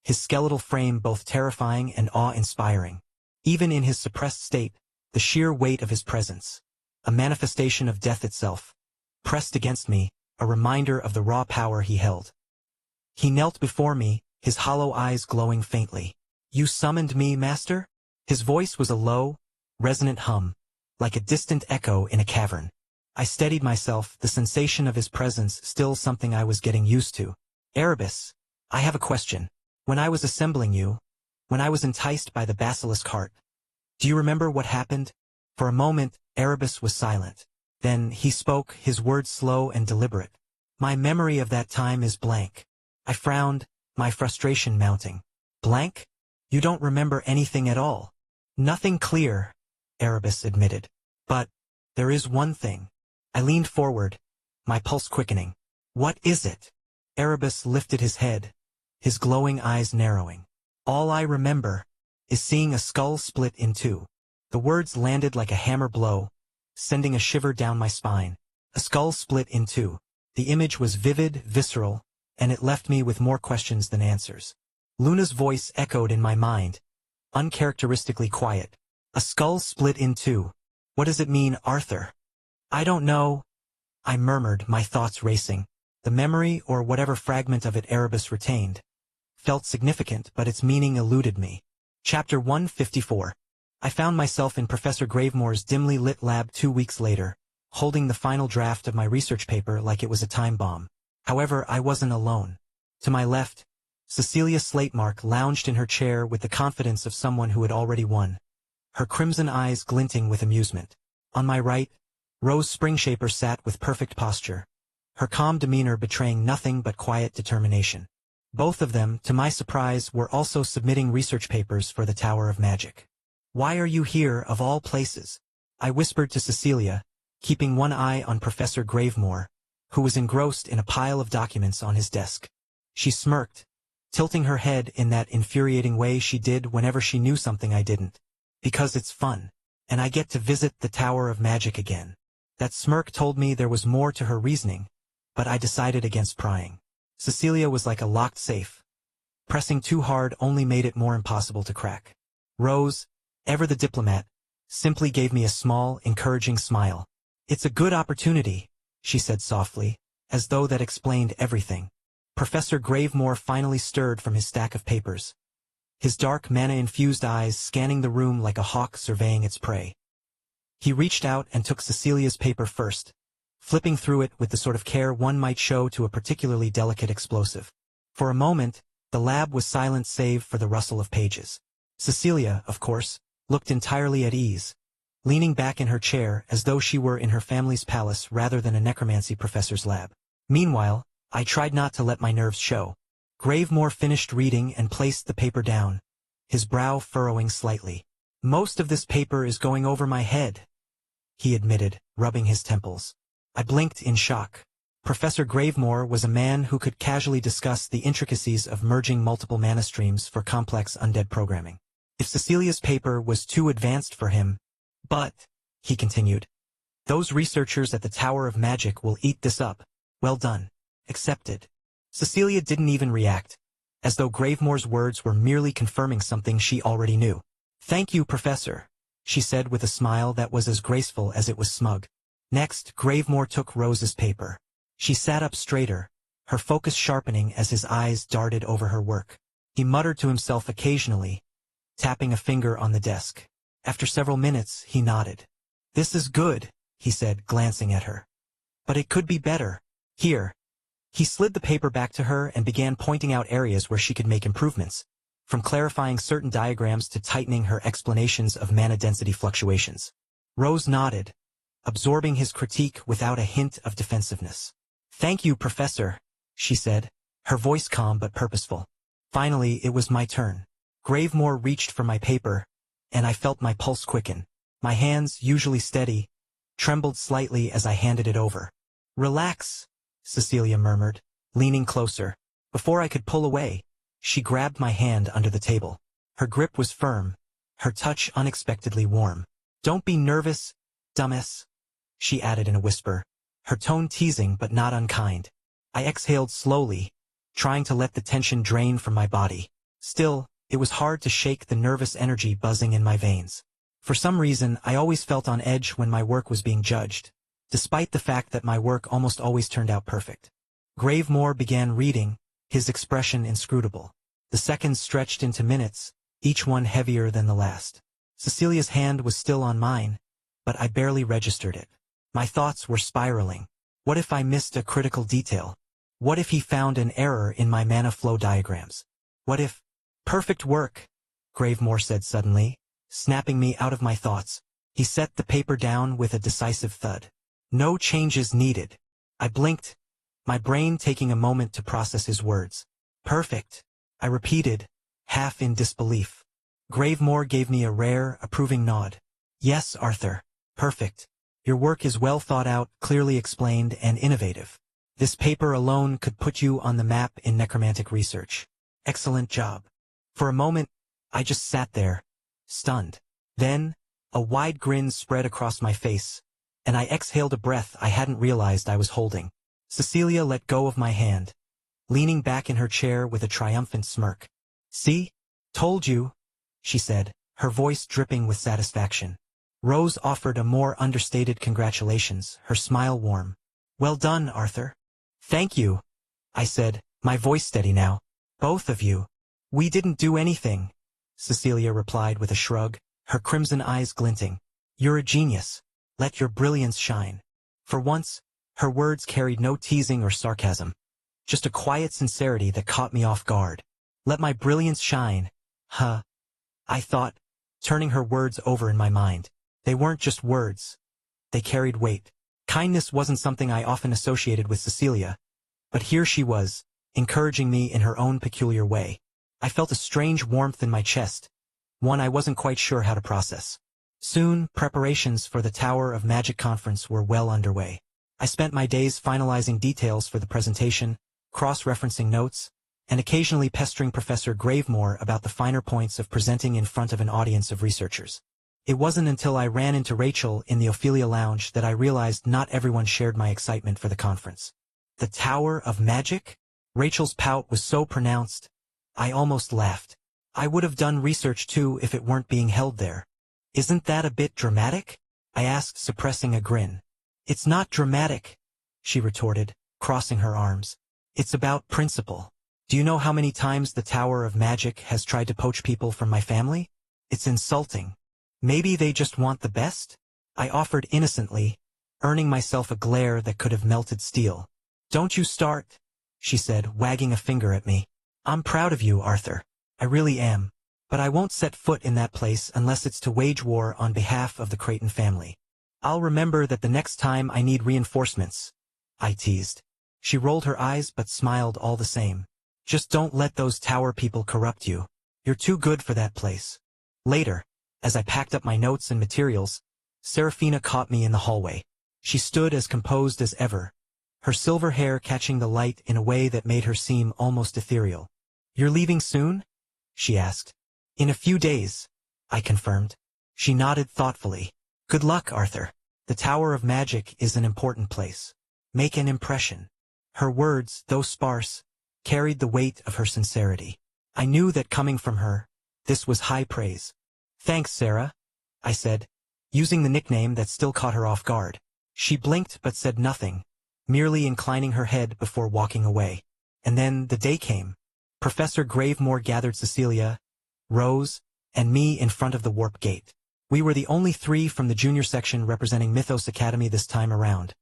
his skeletal frame both terrifying and awe-inspiring. Even in his suppressed state, the sheer weight of his presence, a manifestation of death itself, pressed against me, a reminder of the raw power he held. He knelt before me, his hollow eyes glowing faintly. "You summoned me, master?" His voice was a low, resonant hum, like a distant echo in a cavern. I steadied myself, the sensation of his presence still something I was getting used to. "Erebus, I have a question. When I was assembling you, when I was enticed by the basilisk heart, do you remember what happened?" For a moment, Erebus was silent. Then he spoke, his words slow and deliberate. "My memory of that time is blank." I frowned, my frustration mounting. "Blank? You don't remember anything at all?" "Nothing clear," Erebus admitted. "But there is one thing." I leaned forward, my pulse quickening. "What is it?" Erebus lifted his head, his glowing eyes narrowing. "All I remember is seeing a skull split in two." The words landed like a hammer blow, sending a shiver down my spine. A skull split in two. The image was vivid, visceral, and it left me with more questions than answers. Luna's voice echoed in my mind, uncharacteristically quiet. "A skull split in two. What does it mean, Arthur?" "I don't know," I murmured, my thoughts racing. The memory, or whatever fragment of it Erebus retained, felt significant, but its meaning eluded me. Chapter 154. I found myself in Professor Gravemore's dimly lit lab 2 weeks later, holding the final draft of my research paper like it was a time bomb. However, I wasn't alone. To my left, Cecilia Slatemark lounged in her chair with the confidence of someone who had already won, her crimson eyes glinting with amusement. On my right, Rose Springshaper sat with perfect posture, her calm demeanor betraying nothing but quiet determination. Both of them, to my surprise, were also submitting research papers for the Tower of Magic. "Why are you here, of all places?" I whispered to Cecilia, keeping one eye on Professor Gravemore, who was engrossed in a pile of documents on his desk. She smirked, tilting her head in that infuriating way she did whenever she knew something I didn't. "Because it's fun, and I get to visit the Tower of Magic again." That smirk told me there was more to her reasoning, but I decided against prying. Cecilia was like a locked safe. Pressing too hard only made it more impossible to crack. Rose, ever the diplomat, simply gave me a small, encouraging smile. "It's a good opportunity," she said softly, as though that explained everything. Professor Gravemore finally stirred from his stack of papers, his dark mana-infused eyes scanning the room like a hawk surveying its prey. He reached out and took Cecilia's paper first, flipping through it with the sort of care one might show to a particularly delicate explosive. For a moment, the lab was silent save for the rustle of pages. Cecilia, of course, looked entirely at ease, leaning back in her chair as though she were in her family's palace rather than a necromancy professor's lab. Meanwhile, I tried not to let my nerves show. Gravemore finished reading and placed the paper down, his brow furrowing slightly. "Most of this paper is going over my head," he admitted, rubbing his temples. I blinked in shock. Professor Gravemore was a man who could casually discuss the intricacies of merging multiple mana streams for complex undead programming. If Cecilia's paper was too advanced for him, "But," he continued, "those researchers at the Tower of Magic will eat this up. Well done. Accepted." Cecilia didn't even react, as though Gravemore's words were merely confirming something she already knew. "Thank you, Professor," she said with a smile that was as graceful as it was smug. Next, Gravemore took Rose's paper. She sat up straighter, her focus sharpening as his eyes darted over her work. He muttered to himself occasionally, tapping a finger on the desk. After several minutes, he nodded. "This is good," he said, glancing at her. "But it could be better. Here." He slid the paper back to her and began pointing out areas where she could make improvements, from clarifying certain diagrams to tightening her explanations of mana density fluctuations. Rose nodded, absorbing his critique without a hint of defensiveness. "Thank you, Professor," she said, her voice calm but purposeful. Finally, it was my turn. Gravemore reached for my paper, and I felt my pulse quicken. My hands, usually steady, trembled slightly as I handed it over. "Relax," Cecilia murmured, leaning closer. Before I could pull away, she grabbed my hand under the table. Her grip was firm, her touch unexpectedly warm. "Don't be nervous, dumbass," she added in a whisper, her tone teasing but not unkind. I exhaled slowly, trying to let the tension drain from my body. Still, it was hard to shake the nervous energy buzzing in my veins. For some reason, I always felt on edge when my work was being judged, despite the fact that my work almost always turned out perfect. Gravemore began reading, his expression inscrutable. The seconds stretched into minutes, each one heavier than the last. Cecilia's hand was still on mine, but I barely registered it. My thoughts were spiraling. What if I missed a critical detail? What if he found an error in my mana flow diagrams? What if— "Perfect work," Gravemore said suddenly, snapping me out of my thoughts. He set the paper down with a decisive thud. "No changes needed." I blinked, my brain taking a moment to process his words. "Perfect," I repeated, half in disbelief. Gravemore gave me a rare, approving nod. "Yes, Arthur. Perfect. Your work is well thought out, clearly explained, and innovative. This paper alone could put you on the map in necromantic research. Excellent job." For a moment, I just sat there, stunned. Then, a wide grin spread across my face, and I exhaled a breath I hadn't realized I was holding. Cecilia let go of my hand, leaning back in her chair with a triumphant smirk. "See? Told you," she said, her voice dripping with satisfaction. Rose offered a more understated congratulations, her smile warm. "Well done, Arthur." "Thank you," I said, my voice steady now. "Both of you." "We didn't do anything," Cecilia replied with a shrug, her crimson eyes glinting. "You're a genius. Let your brilliance shine." For once, her words carried no teasing or sarcasm, just a quiet sincerity that caught me off guard. "Let my brilliance shine, huh?" I thought, turning her words over in my mind. They weren't just words. They carried weight. Kindness wasn't something I often associated with Cecilia, but here she was, encouraging me in her own peculiar way. I felt a strange warmth in my chest, one I wasn't quite sure how to process. Soon, preparations for the Tower of Magic conference were well underway. I spent my days finalizing details for the presentation, cross-referencing notes, and occasionally pestering Professor Gravemore about the finer points of presenting in front of an audience of researchers. It wasn't until I ran into Rachel in the Ophelia Lounge that I realized not everyone shared my excitement for the conference. The Tower of Magic? Rachel's pout was so pronounced, I almost laughed. I would have done research too if it weren't being held there. "Isn't that a bit dramatic?" I asked, suppressing a grin. "It's not dramatic," she retorted, crossing her arms. "It's about principle. Do you know how many times the Tower of Magic has tried to poach people from my family? It's insulting. Maybe they just want the best?" I offered innocently, earning myself a glare that could have melted steel. "Don't you start," she said, wagging a finger at me. "I'm proud of you, Arthur. I really am. But I won't set foot in that place unless it's to wage war on behalf of the Creighton family. I'll remember that the next time I need reinforcements, I teased. She rolled her eyes but smiled all the same. Just don't let those tower people corrupt you. You're too good for that place. Later, as I packed up my notes and materials, Serafina caught me in the hallway. She stood as composed as ever, her silver hair catching the light in a way that made her seem almost ethereal. You're leaving soon? She asked. In a few days, I confirmed. She nodded thoughtfully. Good luck, Arthur. The Tower of Magic is an important place. Make an impression. Her words, though sparse, carried the weight of her sincerity. I knew that coming from her, this was high praise. Thanks, Sarah, I said, using the nickname that still caught her off guard. She blinked but said nothing, merely inclining her head before walking away. And then the day came. Professor Gravemore gathered Cecilia, Rose, and me in front of the warp gate. We were the only three from the junior section representing Mythos Academy this time around,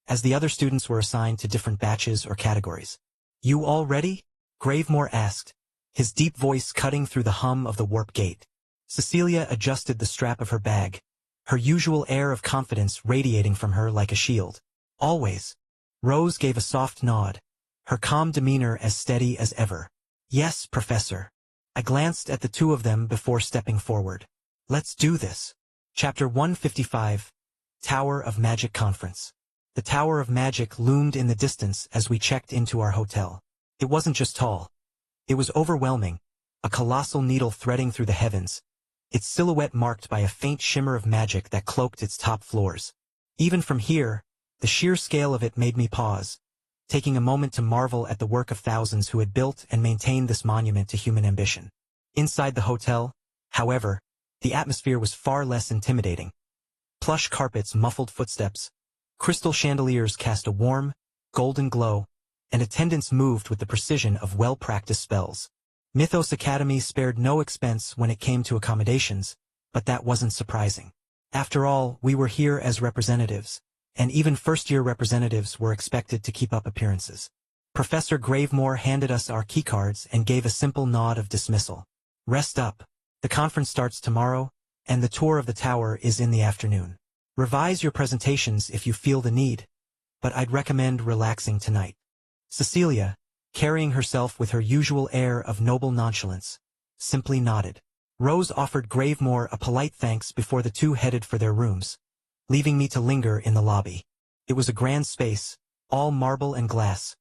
as the other students were assigned to different batches or categories. You all ready? Gravemore asked, his deep voice cutting through the hum of the warp gate. Cecilia adjusted the strap of her bag, her usual air of confidence radiating from her like a shield. Always. Rose gave a soft nod, her calm demeanor as steady as ever. Yes, Professor. I glanced at the two of them before stepping forward. Let's do this. Chapter 155, Tower of Magic Conference. The Tower of Magic loomed in the distance as we checked into our hotel. It wasn't just tall. It was overwhelming, a colossal needle threading through the heavens, its silhouette marked by a faint shimmer of magic that cloaked its top floors. Even from here, the sheer scale of it made me pause, taking a moment to marvel at the work of thousands who had built and maintained this monument to human ambition. Inside the hotel, however, the atmosphere was far less intimidating. Plush carpets muffled footsteps, crystal chandeliers cast a warm, golden glow, and attendants moved with the precision of well-practiced spells. Mythos Academy spared no expense when it came to accommodations, but that wasn't surprising. After all, we were here as representatives, and even first-year representatives were expected to keep up appearances. Professor Gravemore handed us our keycards and gave a simple nod of dismissal. Rest up. The conference starts tomorrow, and the tour of the tower is in the afternoon. Revise your presentations if you feel the need, but I'd recommend relaxing tonight. Cecilia, carrying herself with her usual air of noble nonchalance, simply nodded. Rose offered Gravemore a polite thanks before the two headed for their rooms, leaving me to linger in the lobby. It was a grand space, all marble and glass,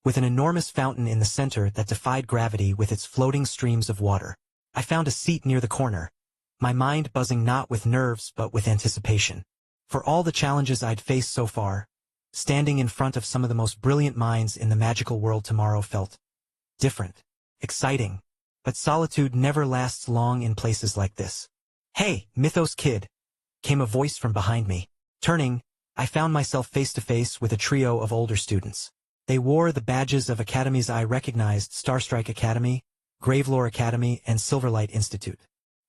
with an enormous fountain in the center that defied gravity with its floating streams of water. I found a seat near the corner, my mind buzzing not with nerves but with anticipation. For all the challenges I'd faced so far, standing in front of some of the most brilliant minds in the magical world tomorrow felt different, exciting, but solitude never lasts long in places like this. Hey, Mythos kid, came a voice from behind me. Turning, I found myself face to face with a trio of older students. They wore the badges of academies I recognized: Starstrike Academy, Gravelore Academy, and Silverlight Institute.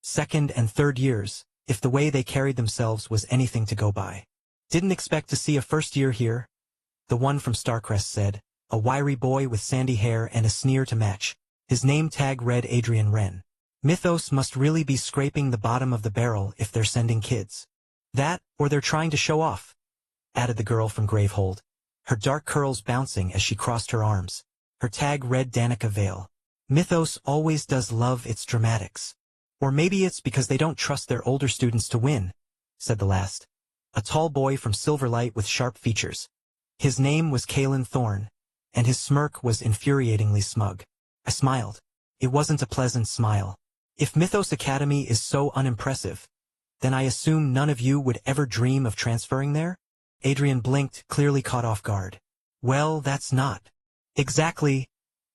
Second and third years, if the way they carried themselves was anything to go by. Didn't expect to see a first year here, the one from Starcrest said, a wiry boy with sandy hair and a sneer to match. His name tag read Adrian Wren. Mythos must really be scraping the bottom of the barrel if they're sending kids. That, or they're trying to show off, added the girl from Gravehold, her dark curls bouncing as she crossed her arms. Her tag read Danica Vale. Mythos always does love its dramatics. Or maybe it's because they don't trust their older students to win, said the last. A tall boy from Silverlight with sharp features. His name was Kalen Thorne, and his smirk was infuriatingly smug. I smiled. It wasn't a pleasant smile. If Mythos Academy is so unimpressive, then I assume none of you would ever dream of transferring there? Adrian blinked, clearly caught off guard. Well, that's not exactly,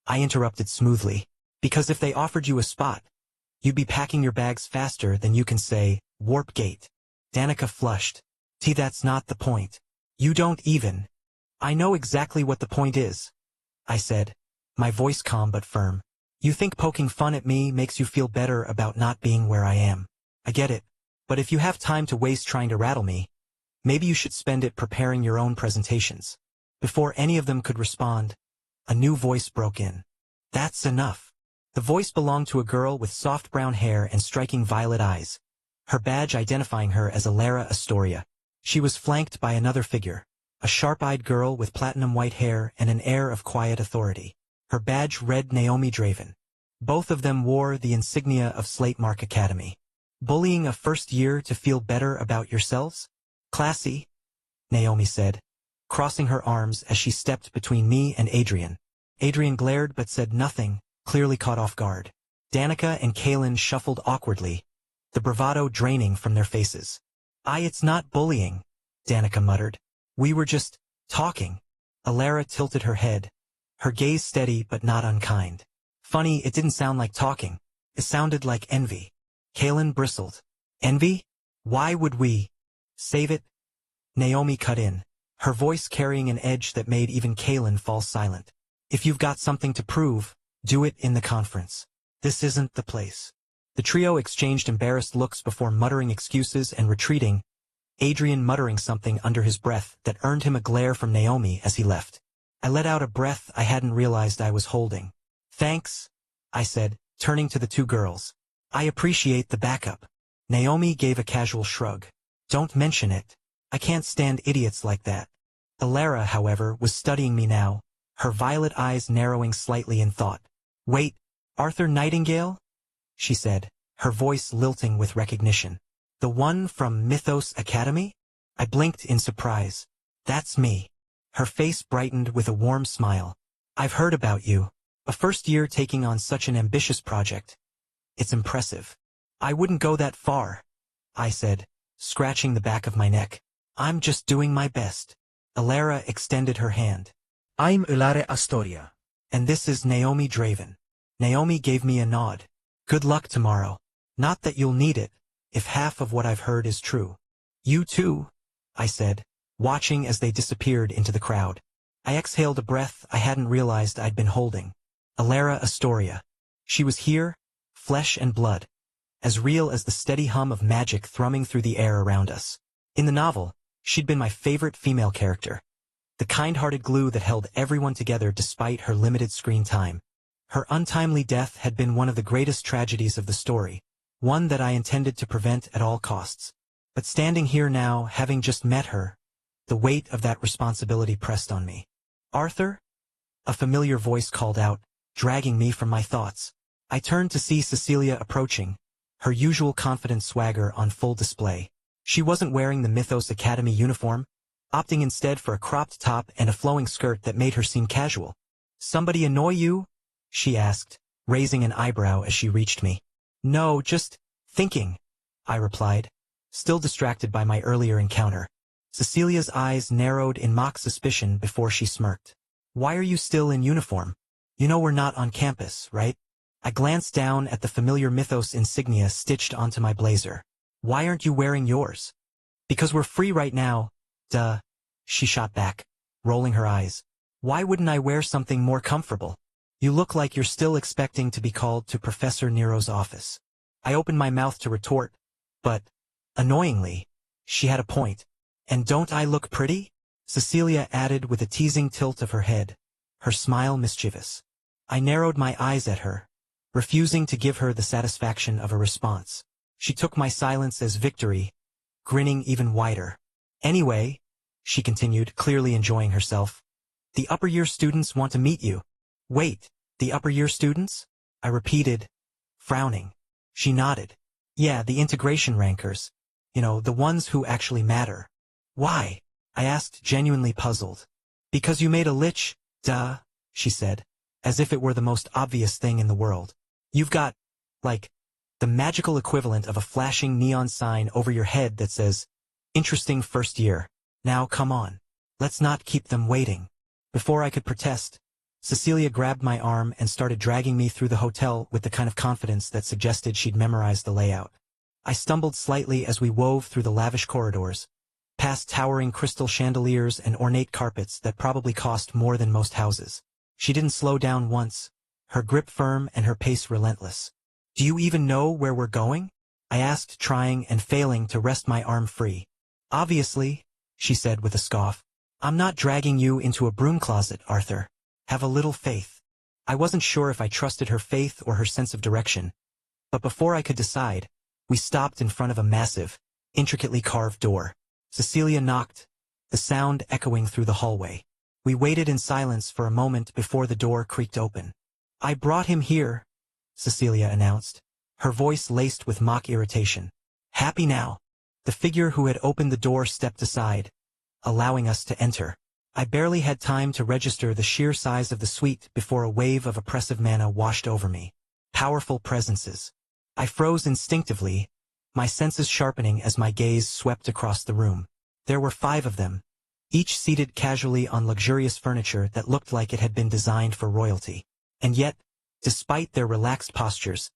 I interrupted smoothly, because if they offered you a spot, you'd be packing your bags faster than you can say, Warp Gate. Danica flushed. That's not the point. You don't even. I know exactly what the point is, I said, my voice calm but firm. You think poking fun at me makes you feel better about not being where I am. I get it, but if you have time to waste trying to rattle me, maybe you should spend it preparing your own presentations. Before any of them could respond, a new voice broke in. That's enough. The voice belonged to a girl with soft brown hair and striking violet eyes, her badge identifying her as Alara Astoria. She was flanked by another figure, a sharp-eyed girl with platinum white hair and an air of quiet authority. Her badge read Naomi Draven. Both of them wore the insignia of Slate Mark Academy. Bullying a first year to feel better about yourselves? Classy, Naomi said, crossing her arms as she stepped between me and Adrian. Adrian glared but said nothing, clearly caught off guard. Danica and Kaylin shuffled awkwardly, the bravado draining from their faces. It's not bullying, Danica muttered. We were just talking. Alara tilted her head, her gaze steady but not unkind. Funny, it didn't sound like talking. It sounded like envy. Kaylin bristled. Envy? Why would we? Save it? Naomi cut in, her voice carrying an edge that made even Kaylin fall silent. If you've got something to prove, do it in the conference. This isn't the place. The trio exchanged embarrassed looks before muttering excuses and retreating, Adrian muttering something under his breath that earned him a glare from Naomi as he left. I let out a breath I hadn't realized I was holding. Thanks, I said, turning to the two girls. I appreciate the backup. Naomi gave a casual shrug. Don't mention it. I can't stand idiots like that. Alara, however, was studying me now, her violet eyes narrowing slightly in thought. Wait, Arthur Nightingale? She said, her voice lilting with recognition. The one from Mythos Academy? I blinked in surprise. That's me. Her face brightened with a warm smile. I've heard about you. A first year taking on such an ambitious project. It's impressive. I wouldn't go that far, I said, scratching the back of my neck. I'm just doing my best. Alara extended her hand. I'm Alara Astoria. And this is Naomi Draven. Naomi gave me a nod. Good luck tomorrow. Not that you'll need it, if half of what I've heard is true. You too, I said, watching as they disappeared into the crowd. I exhaled a breath I hadn't realized I'd been holding. Alara Astoria. She was here, flesh and blood, as real as the steady hum of magic thrumming through the air around us. In the novel, she'd been my favorite female character, the kind-hearted glue that held everyone together despite her limited screen time. Her untimely death had been one of the greatest tragedies of the story, one that I intended to prevent at all costs. But standing here now, having just met her, the weight of that responsibility pressed on me. Arthur? A familiar voice called out, dragging me from my thoughts. I turned to see Cecilia approaching, her usual confident swagger on full display. She wasn't wearing the Mythos Academy uniform, opting instead for a cropped top and a flowing skirt that made her seem casual. Somebody annoy you? She asked, raising an eyebrow as she reached me. No, just thinking, I replied, still distracted by my earlier encounter. Cecilia's eyes narrowed in mock suspicion before she smirked. Why are you still in uniform? You know we're not on campus, right? I glanced down at the familiar Mythos insignia stitched onto my blazer. Why aren't you wearing yours? Because we're free right now, duh, she shot back, rolling her eyes. Why wouldn't I wear something more comfortable? You look like you're still expecting to be called to Professor Nero's office. I opened my mouth to retort, but, annoyingly, she had a point. And don't I look pretty? Cecilia added with a teasing tilt of her head, her smile mischievous. I narrowed my eyes at her, refusing to give her the satisfaction of a response. She took my silence as victory, grinning even wider. Anyway, she continued, clearly enjoying herself, the upper year students want to meet you. Wait, the upper year students? I repeated, frowning. She nodded. Yeah, the integration rankers. You know, the ones who actually matter. Why? I asked, genuinely puzzled. Because you made a lich, duh, she said, as if it were the most obvious thing in the world. You've got, like, the magical equivalent of a flashing neon sign over your head that says, interesting first year. Now come on. Let's not keep them waiting. Before I could protest, Cecilia grabbed my arm and started dragging me through the hotel with the kind of confidence that suggested she'd memorized the layout. I stumbled slightly as we wove through the lavish corridors, past towering crystal chandeliers and ornate carpets that probably cost more than most houses. She didn't slow down once, her grip firm and her pace relentless. Do you even know where we're going? I asked, trying and failing to wrest my arm free. Obviously, she said with a scoff. I'm not dragging you into a broom closet, Arthur. Have a little faith. I wasn't sure if I trusted her faith or her sense of direction, but before I could decide, we stopped in front of a massive, intricately carved door. Cecilia knocked, the sound echoing through the hallway. We waited in silence for a moment before the door creaked open. "I brought him here," Cecilia announced, her voice laced with mock irritation. "Happy now?" The figure who had opened the door stepped aside, allowing us to enter. I barely had time to register the sheer size of the suite before a wave of oppressive mana washed over me. Powerful presences. I froze instinctively, my senses sharpening as my gaze swept across the room. There were 5 of them, each seated casually on luxurious furniture that looked like it had been designed for royalty. And yet, despite their relaxed postures,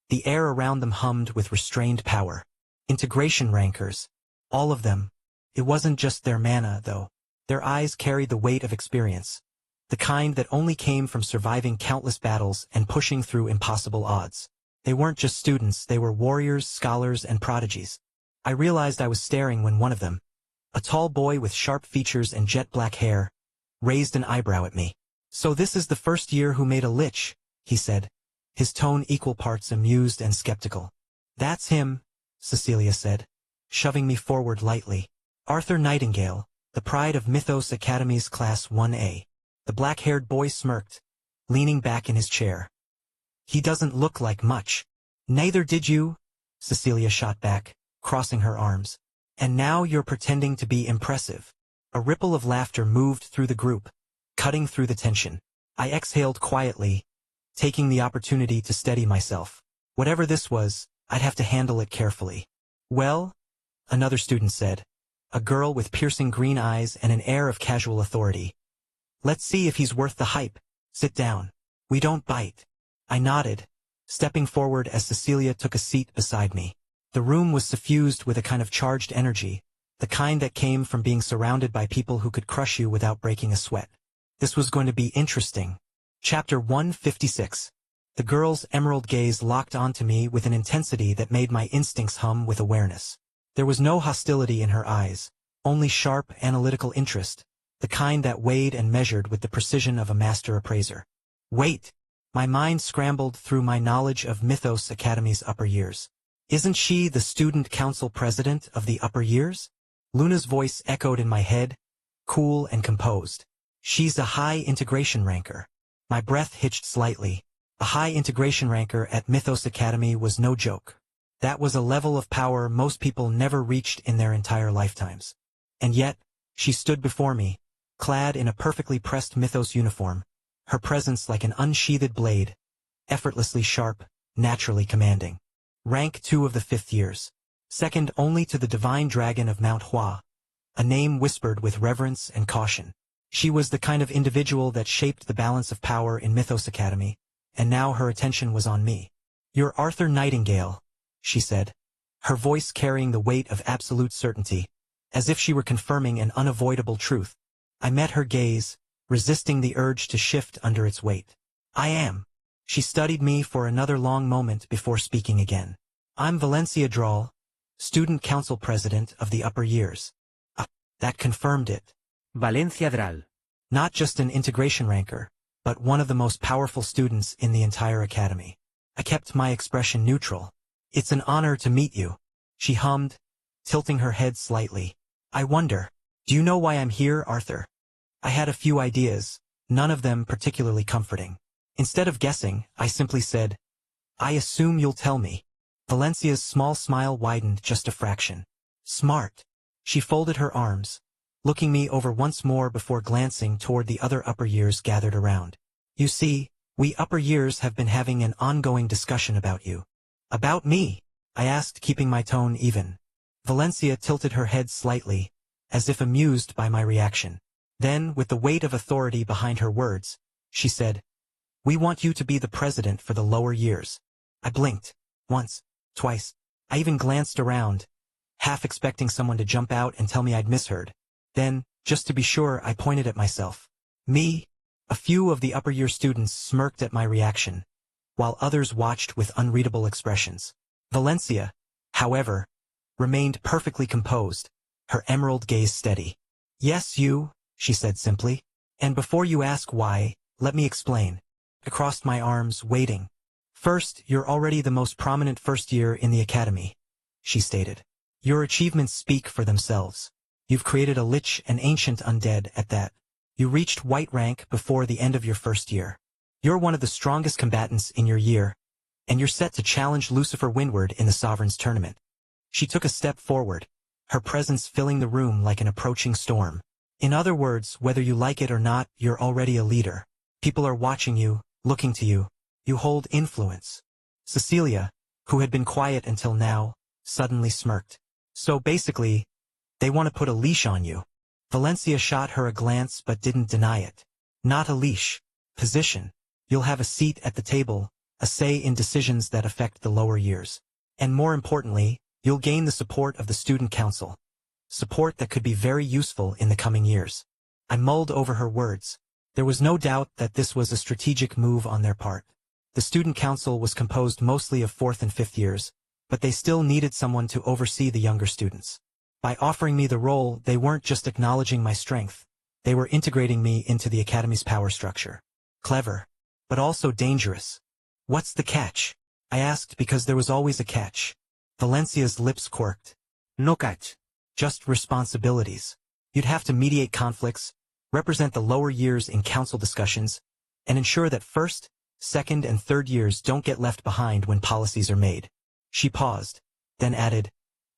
the air around them hummed with restrained power. Integration rankers. All of them. It wasn't just their mana, though. Their eyes carried the weight of experience, the kind that only came from surviving countless battles and pushing through impossible odds. They weren't just students, they were warriors, scholars, and prodigies. I realized I was staring when one of them, a tall boy with sharp features and jet-black hair, raised an eyebrow at me. "So this is the first year who made a lich," he said, his tone equal parts amused and skeptical. "That's him," Cecilia said, shoving me forward lightly. "Arthur Nightingale, the pride of Mythos Academy's Class 1A. The black-haired boy smirked, leaning back in his chair. "He doesn't look like much." "Neither did you," Cecilia shot back, crossing her arms. "And now you're pretending to be impressive." A ripple of laughter moved through the group, cutting through the tension. I exhaled quietly, taking the opportunity to steady myself. Whatever this was, I'd have to handle it carefully. "Well," another student said, a girl with piercing green eyes and an air of casual authority. "Let's see if he's worth the hype. Sit down. We don't bite." I nodded, stepping forward as Cecilia took a seat beside me. The room was suffused with a kind of charged energy, the kind that came from being surrounded by people who could crush you without breaking a sweat. This was going to be interesting. Chapter 156. The girl's emerald gaze locked onto me with an intensity that made my instincts hum with awareness. There was no hostility in her eyes, only sharp, analytical interest, the kind that weighed and measured with the precision of a master appraiser. "Wait!" My mind scrambled through my knowledge of Mythos Academy's upper years. "Isn't she the student council president of the upper years?" Luna's voice echoed in my head, cool and composed. "She's a high integration ranker." My breath hitched slightly. A high integration ranker at Mythos Academy was no joke. That was a level of power most people never reached in their entire lifetimes. And yet, she stood before me, clad in a perfectly pressed Mythos uniform, her presence like an unsheathed blade, effortlessly sharp, naturally commanding. Rank 2 of the 5th years. Second only to the divine dragon of Mount Hua, a name whispered with reverence and caution. She was the kind of individual that shaped the balance of power in Mythos Academy, and now her attention was on me. "You're Arthur Nightingale," she said, her voice carrying the weight of absolute certainty, as if she were confirming an unavoidable truth. I met her gaze, resisting the urge to shift under its weight. "I am." She studied me for another long moment before speaking again. "I'm Valencia Drawl, student council president of the upper years." That confirmed it. Valencia Dral. Not just an integration ranker, but one of the most powerful students in the entire academy. I kept my expression neutral. "It's an honor to meet you," she hummed, tilting her head slightly. "I wonder, do you know why I'm here, Arthur?" I had a few ideas, none of them particularly comforting. Instead of guessing, I simply said, "I assume you'll tell me." Valencia's small smile widened just a fraction. "Smart." She folded her arms, looking me over once more before glancing toward the other upper years gathered around. "You see, we upper years have been having an ongoing discussion about you." "About me?" I asked, keeping my tone even. Valencia tilted her head slightly, as if amused by my reaction. Then, with the weight of authority behind her words, she said, "We want you to be the president for the lower years." I blinked. Once, twice. I even glanced around, half expecting someone to jump out and tell me I'd misheard. Then, just to be sure, I pointed at myself. "Me?" A few of the upper year students smirked at my reaction, while others watched with unreadable expressions. Valencia, however, remained perfectly composed, her emerald gaze steady. "Yes, you," she said simply. "And before you ask why, let me explain. I crossed my arms, waiting. First, you're already the most prominent first year in the academy, she stated. Your achievements speak for themselves. You've created a lich and ancient undead at that. You reached white rank before the end of your first year. You're one of the strongest combatants in your year, and you're set to challenge Lucifer Windward in the Sovereign's tournament. She took a step forward, her presence filling the room like an approaching storm. In other words, whether you like it or not, you're already a leader. People are watching you, looking to you. You hold influence. Cecilia, who had been quiet until now, suddenly smirked. So basically, they want to put a leash on you. Valencia shot her a glance but didn't deny it. Not a leash. Position. You'll have a seat at the table, a say in decisions that affect the lower years. And more importantly, you'll gain the support of the student council. Support that could be very useful in the coming years. I mulled over her words. There was no doubt that this was a strategic move on their part. The student council was composed mostly of 4th and 5th years, but they still needed someone to oversee the younger students. By offering me the role, they weren't just acknowledging my strength. They were integrating me into the academy's power structure. Clever, but also dangerous. What's the catch? I asked because there was always a catch. Valencia's lips quirked. No catch. Just responsibilities. You'd have to mediate conflicts, represent the lower years in council discussions, and ensure that 1st, 2nd, and 3rd years don't get left behind when policies are made. She paused, then added,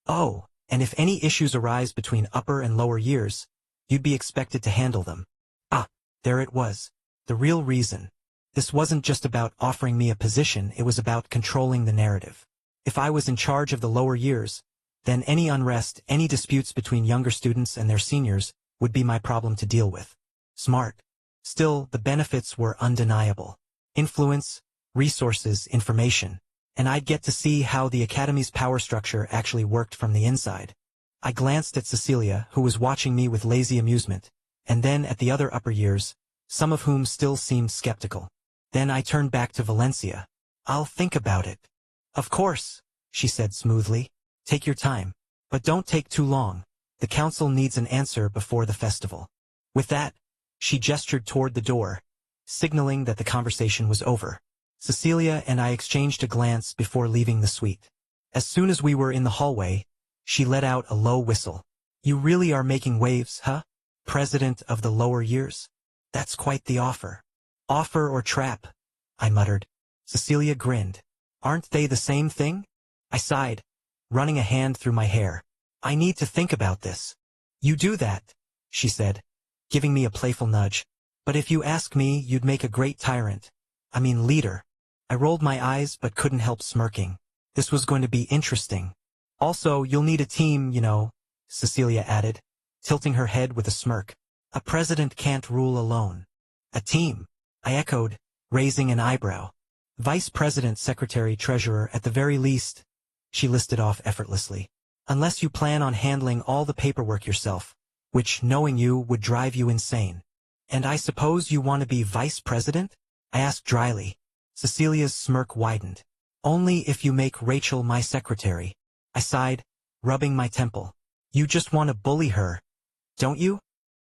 "Oh, and if any issues arise between upper and lower years, you'd be expected to handle them." Ah, there it was. The real reason. This wasn't just about offering me a position, it was about controlling the narrative. If I was in charge of the lower years, then any unrest, any disputes between younger students and their seniors would be my problem to deal with. Smart. Still, the benefits were undeniable. Influence, resources, information. And I'd get to see how the academy's power structure actually worked from the inside. I glanced at Cecilia, who was watching me with lazy amusement, and then at the other upper years, some of whom still seemed skeptical. Then I turned back to Valencia. "I'll think about it." "Of course," she said smoothly. "Take your time. But don't take too long. The council needs an answer before the festival." With that, she gestured toward the door, signaling that the conversation was over. Cecilia and I exchanged a glance before leaving the suite. As soon as we were in the hallway, she let out a low whistle. "You really are making waves, huh? President of the lower years? That's quite the offer." "Offer or trap?" I muttered. Cecilia grinned. "Aren't they the same thing?" I sighed, running a hand through my hair. "I need to think about this." "You do that," she said, giving me a playful nudge. "But if you ask me, you'd make a great tyrant. I mean leader." I rolled my eyes but couldn't help smirking. This was going to be interesting. "Also, you'll need a team, you know," Cecilia added, tilting her head with a smirk. "A president can't rule alone." "A team," I echoed, raising an eyebrow. "Vice president, secretary, treasurer, at the very least," she listed off effortlessly. "Unless you plan on handling all the paperwork yourself, which, knowing you, would drive you insane." "And I suppose you want to be vice president?" I asked dryly. Cecilia's smirk widened. "Only if you make Rachel my secretary." I sighed, rubbing my temple. "You just want to bully her, don't you?"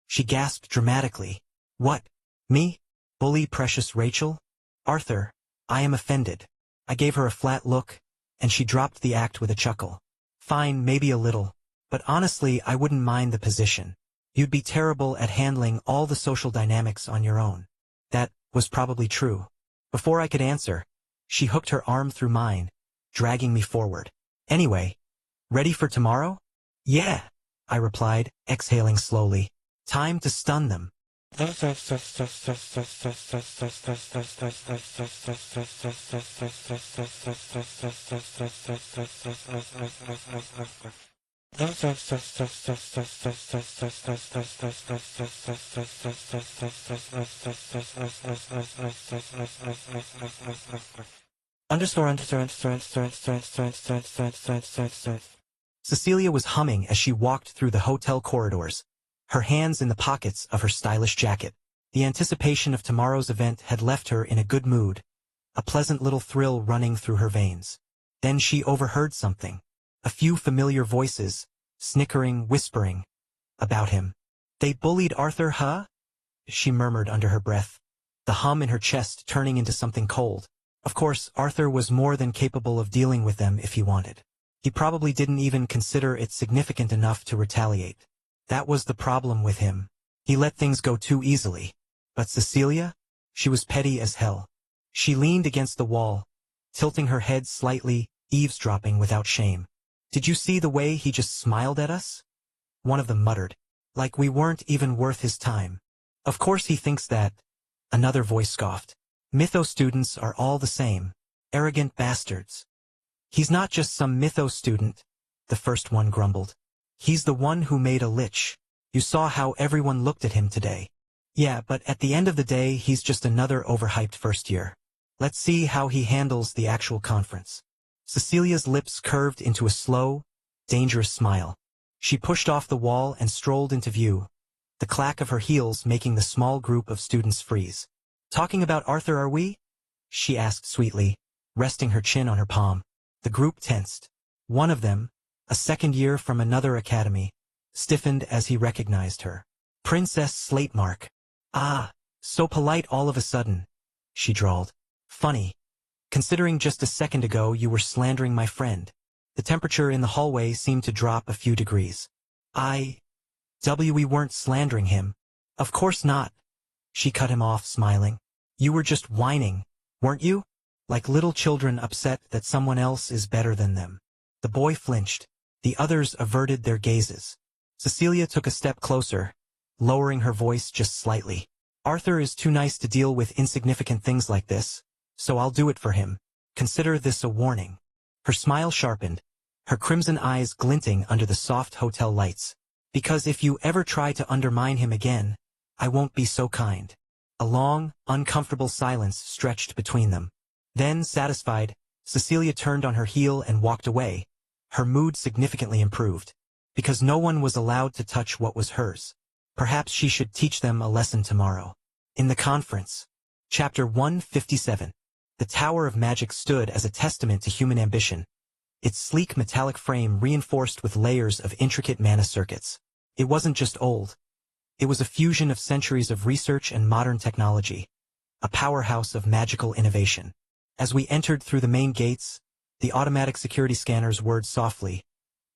She gasped dramatically. "What? Me? Bully precious Rachel? Arthur, I am offended." I gave her a flat look, and she dropped the act with a chuckle. "Fine, maybe a little. But honestly, I wouldn't mind the position. You'd be terrible at handling all the social dynamics on your own." That was probably true. Before I could answer, she hooked her arm through mine, dragging me forward. "Anyway, ready for tomorrow?" "Yeah," I replied, exhaling slowly. "Time to stun them." Cecilia was humming as she walked through the hotel corridors, her hands in the pockets of her stylish jacket. The anticipation of tomorrow's event had left her in a good mood, a pleasant little thrill running through her veins. Then she overheard something. A few familiar voices, snickering, whispering, about him. "They bullied Arthur, huh?" she murmured under her breath. the hum in her chest turning into something cold. Of course, Arthur was more than capable of dealing with them if he wanted. He probably didn't even consider it significant enough to retaliate. That was the problem with him. He let things go too easily. But Cecilia? She was petty as hell. She leaned against the wall, tilting her head slightly, eavesdropping without shame. "Did you see the way he just smiled at us?" One of them muttered. "Like we weren't even worth his time." "Of course he thinks that," another voice scoffed. "Mytho students are all the same. Arrogant bastards." "He's not just some Mytho student," the first one grumbled. "He's the one who made a lich. You saw how everyone looked at him today." "Yeah, but at the end of the day he's just another overhyped first year. Let's see how he handles the actual conference." Cecilia's lips curved into a slow, dangerous smile. She pushed off the wall and strolled into view, the clack of her heels making the small group of students freeze. "Talking about Arthur, are we?" she asked sweetly, resting her chin on her palm. The group tensed. One of them, a second year from another academy, stiffened as he recognized her. "Princess Slatemark." "Ah, so polite all of a sudden," she drawled. "Funny, considering just a second ago you were slandering my friend." The temperature in the hallway seemed to drop a few degrees. We weren't slandering him." "Of course not." She cut him off, smiling. "You were just whining, weren't you? Like little children upset that someone else is better than them." The boy flinched. The others averted their gazes. Cecilia took a step closer, lowering her voice just slightly. "Arthur is too nice to deal with insignificant things like this, so I'll do it for him. Consider this a warning." Her smile sharpened, her crimson eyes glinting under the soft hotel lights. "Because if you ever try to undermine him again, I won't be so kind." A long, uncomfortable silence stretched between them. Then, satisfied, Cecilia turned on her heel and walked away. Her mood significantly improved. Because no one was allowed to touch what was hers. Perhaps she should teach them a lesson tomorrow. In the conference. Chapter 157. The Tower of Magic stood as a testament to human ambition, its sleek metallic frame reinforced with layers of intricate mana circuits. It wasn't just old. It was a fusion of centuries of research and modern technology, a powerhouse of magical innovation. As we entered through the main gates, the automatic security scanners whirred softly,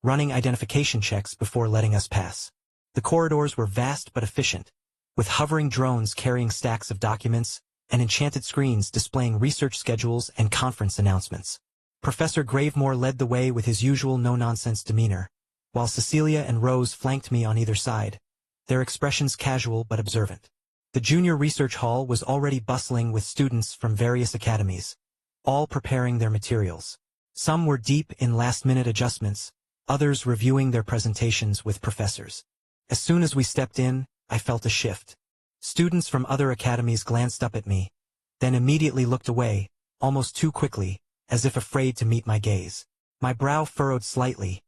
running identification checks before letting us pass. The corridors were vast but efficient, with hovering drones carrying stacks of documents and enchanted screens displaying research schedules and conference announcements. Professor Gravemore led the way with his usual no-nonsense demeanor, while Cecilia and Rose flanked me on either side, their expressions casual but observant. The junior research hall was already bustling with students from various academies, all preparing their materials. Some were deep in last-minute adjustments, others reviewing their presentations with professors. As soon as we stepped in, I felt a shift. Students from other academies glanced up at me, then immediately looked away, almost too quickly, as if afraid to meet my gaze. My brow furrowed slightly.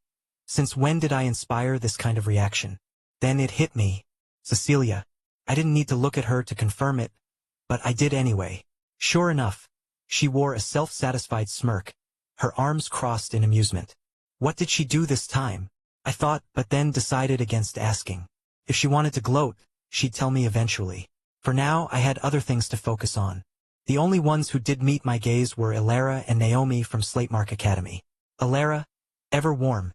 Since when did I inspire this kind of reaction? Then it hit me. Cecilia. I didn't need to look at her to confirm it, but I did anyway. Sure enough, she wore a self-satisfied smirk, her arms crossed in amusement. What did she do this time? I thought, but then decided against asking. If she wanted to gloat, she'd tell me eventually. For now, I had other things to focus on. The only ones who did meet my gaze were Ilara and Naomi from Slatemark Academy. Ilara, ever warm,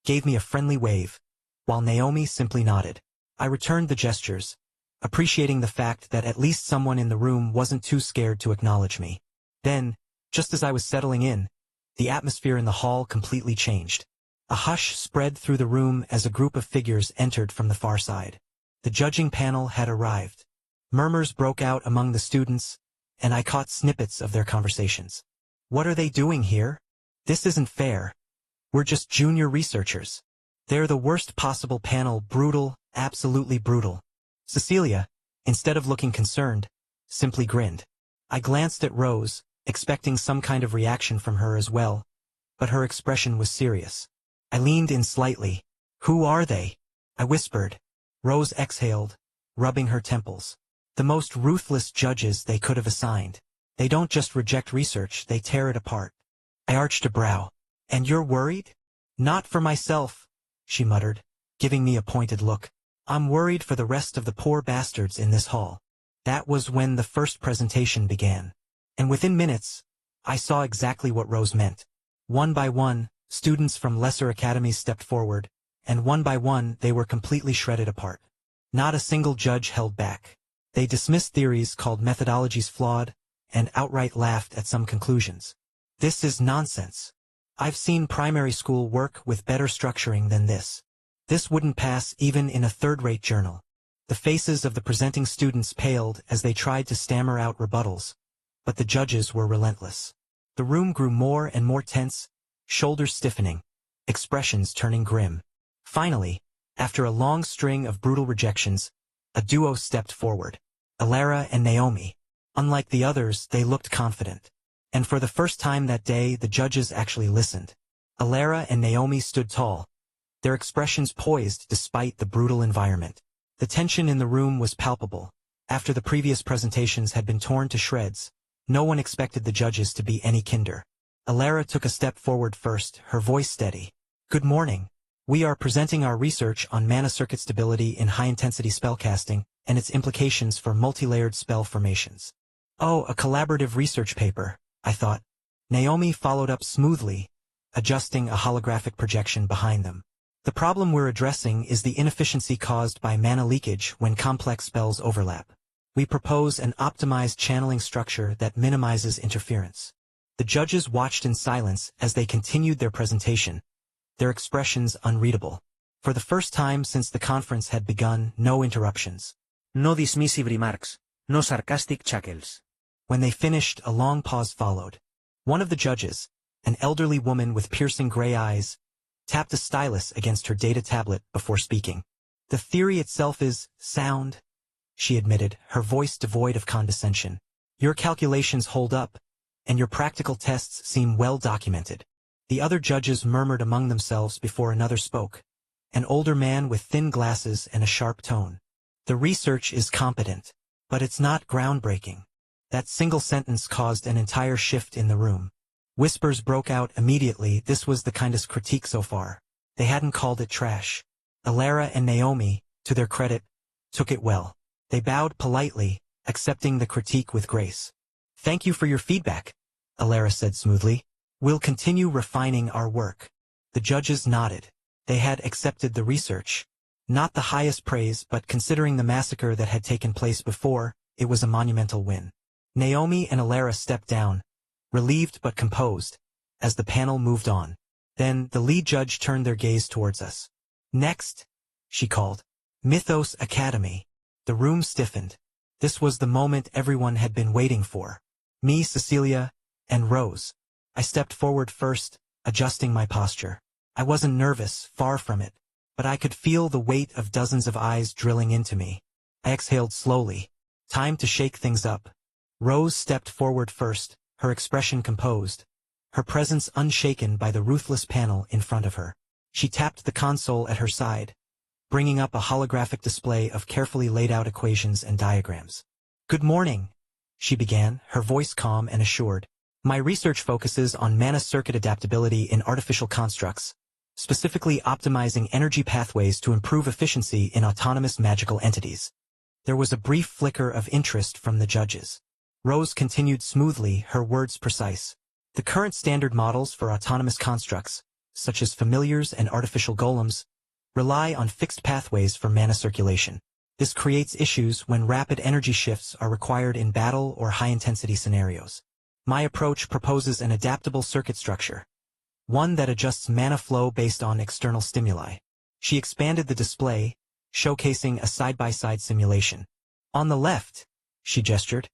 gave me a friendly wave, while Naomi simply nodded. I returned the gestures, appreciating the fact that at least someone in the room wasn't too scared to acknowledge me. Then, just as I was settling in, the atmosphere in the hall completely changed. A hush spread through the room as a group of figures entered from the far side. The judging panel had arrived. Murmurs broke out among the students, and I caught snippets of their conversations. What are they doing here? This isn't fair. We're just junior researchers. They're the worst possible panel, brutal, absolutely brutal. Cecilia, instead of looking concerned, simply grinned. I glanced at Rose, expecting some kind of reaction from her as well, but her expression was serious. I leaned in slightly. Who are they? I whispered. Rose exhaled, rubbing her temples. The most ruthless judges they could have assigned. They don't just reject research, they tear it apart. I arched a brow. And you're worried? Not for myself, she muttered, giving me a pointed look. I'm worried for the rest of the poor bastards in this hall. That was when the first presentation began. And within minutes, I saw exactly what Rose meant. One by one, students from lesser academies stepped forward, and one by one they were completely shredded apart. Not a single judge held back. They dismissed theories called methodologies flawed, and outright laughed at some conclusions. This is nonsense. I've seen primary school work with better structuring than this. This wouldn't pass even in a third-rate journal. The faces of the presenting students paled as they tried to stammer out rebuttals, but the judges were relentless. The room grew more and more tense, shoulders stiffening, expressions turning grim. Finally, after a long string of brutal rejections, a duo stepped forward. Alara and Naomi. Unlike the others, they looked confident. And for the first time that day, the judges actually listened. Alara and Naomi stood tall, their expressions poised despite the brutal environment. The tension in the room was palpable. After the previous presentations had been torn to shreds, no one expected the judges to be any kinder. Alara took a step forward first, her voice steady. "Good morning. We are presenting our research on mana circuit stability in high-intensity spellcasting and its implications for multi-layered spell formations." "Oh, a collaborative research paper," I thought. Naomi followed up smoothly, adjusting a holographic projection behind them. "The problem we're addressing is the inefficiency caused by mana leakage when complex spells overlap. We propose an optimized channeling structure that minimizes interference." The judges watched in silence as they continued their presentation, their expressions unreadable. For the first time since the conference had begun, no interruptions. No dismissive remarks, no sarcastic chuckles. When they finished, a long pause followed. One of the judges, an elderly woman with piercing gray eyes, tapped a stylus against her data tablet before speaking. "The theory itself is sound," she admitted, her voice devoid of condescension. "Your calculations hold up, and your practical tests seem well documented." The other judges murmured among themselves before another spoke, an older man with thin glasses and a sharp tone. "The research is competent, but it's not groundbreaking." That single sentence caused an entire shift in the room. Whispers broke out immediately. This was the kindest critique so far. They hadn't called it trash. Alara and Naomi, to their credit, took it well. They bowed politely, accepting the critique with grace. "Thank you for your feedback," Alara said smoothly. "We'll continue refining our work." The judges nodded. They had accepted the research. Not the highest praise, but considering the massacre that had taken place before, it was a monumental win. Naomi and Alara stepped down, relieved but composed, as the panel moved on. Then the lead judge turned their gaze towards us. "Next," she called. "Mythos Academy." The room stiffened. This was the moment everyone had been waiting for. Me, Cecilia, and Rose. I stepped forward first, adjusting my posture. I wasn't nervous, far from it, but I could feel the weight of dozens of eyes drilling into me. I exhaled slowly. Time to shake things up. Rose stepped forward first, her expression composed, her presence unshaken by the ruthless panel in front of her. She tapped the console at her side, bringing up a holographic display of carefully laid out equations and diagrams. "Good morning," she began, her voice calm and assured. "My research focuses on mana circuit adaptability in artificial constructs, specifically optimizing energy pathways to improve efficiency in autonomous magical entities." There was a brief flicker of interest from the judges. Rose continued smoothly, her words precise. "The current standard models for autonomous constructs, such as familiars and artificial golems, rely on fixed pathways for mana circulation. This creates issues when rapid energy shifts are required in battle or high-intensity scenarios. My approach proposes an adaptable circuit structure, one that adjusts mana flow based on external stimuli." She expanded the display, showcasing a side-by-side simulation. "On the left," she gestured,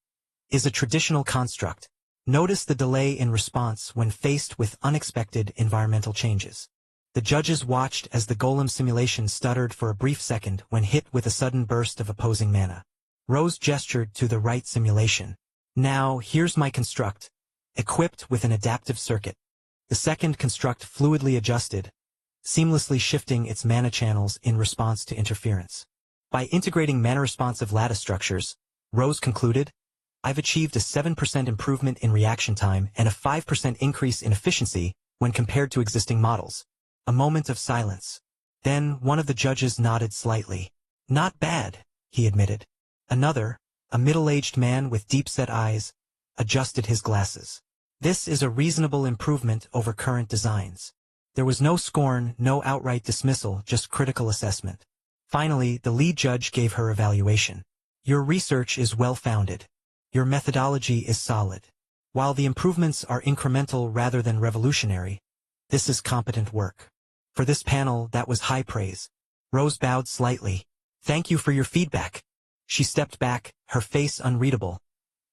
"is a traditional construct. Notice the delay in response when faced with unexpected environmental changes." The judges watched as the golem simulation stuttered for a brief second when hit with a sudden burst of opposing mana. Rose gestured to the right simulation. "Now, here's my construct, equipped with an adaptive circuit." The second construct fluidly adjusted, seamlessly shifting its mana channels in response to interference. By integrating mana-responsive lattice structures, Rose concluded, "I've achieved a 7% improvement in reaction time and a 5% increase in efficiency when compared to existing models." A moment of silence. Then one of the judges nodded slightly. "Not bad," he admitted. Another, A middle-aged man with deep-set eyes adjusted his glasses. This is a reasonable improvement over current designs. There was no scorn, no outright dismissal, just critical assessment. Finally, the lead judge gave her evaluation. Your research is well-founded. Your methodology is solid. While the improvements are incremental rather than revolutionary, this is competent work. For this panel, that was high praise. Rose bowed slightly. Thank you for your feedback. She stepped back, her face unreadable.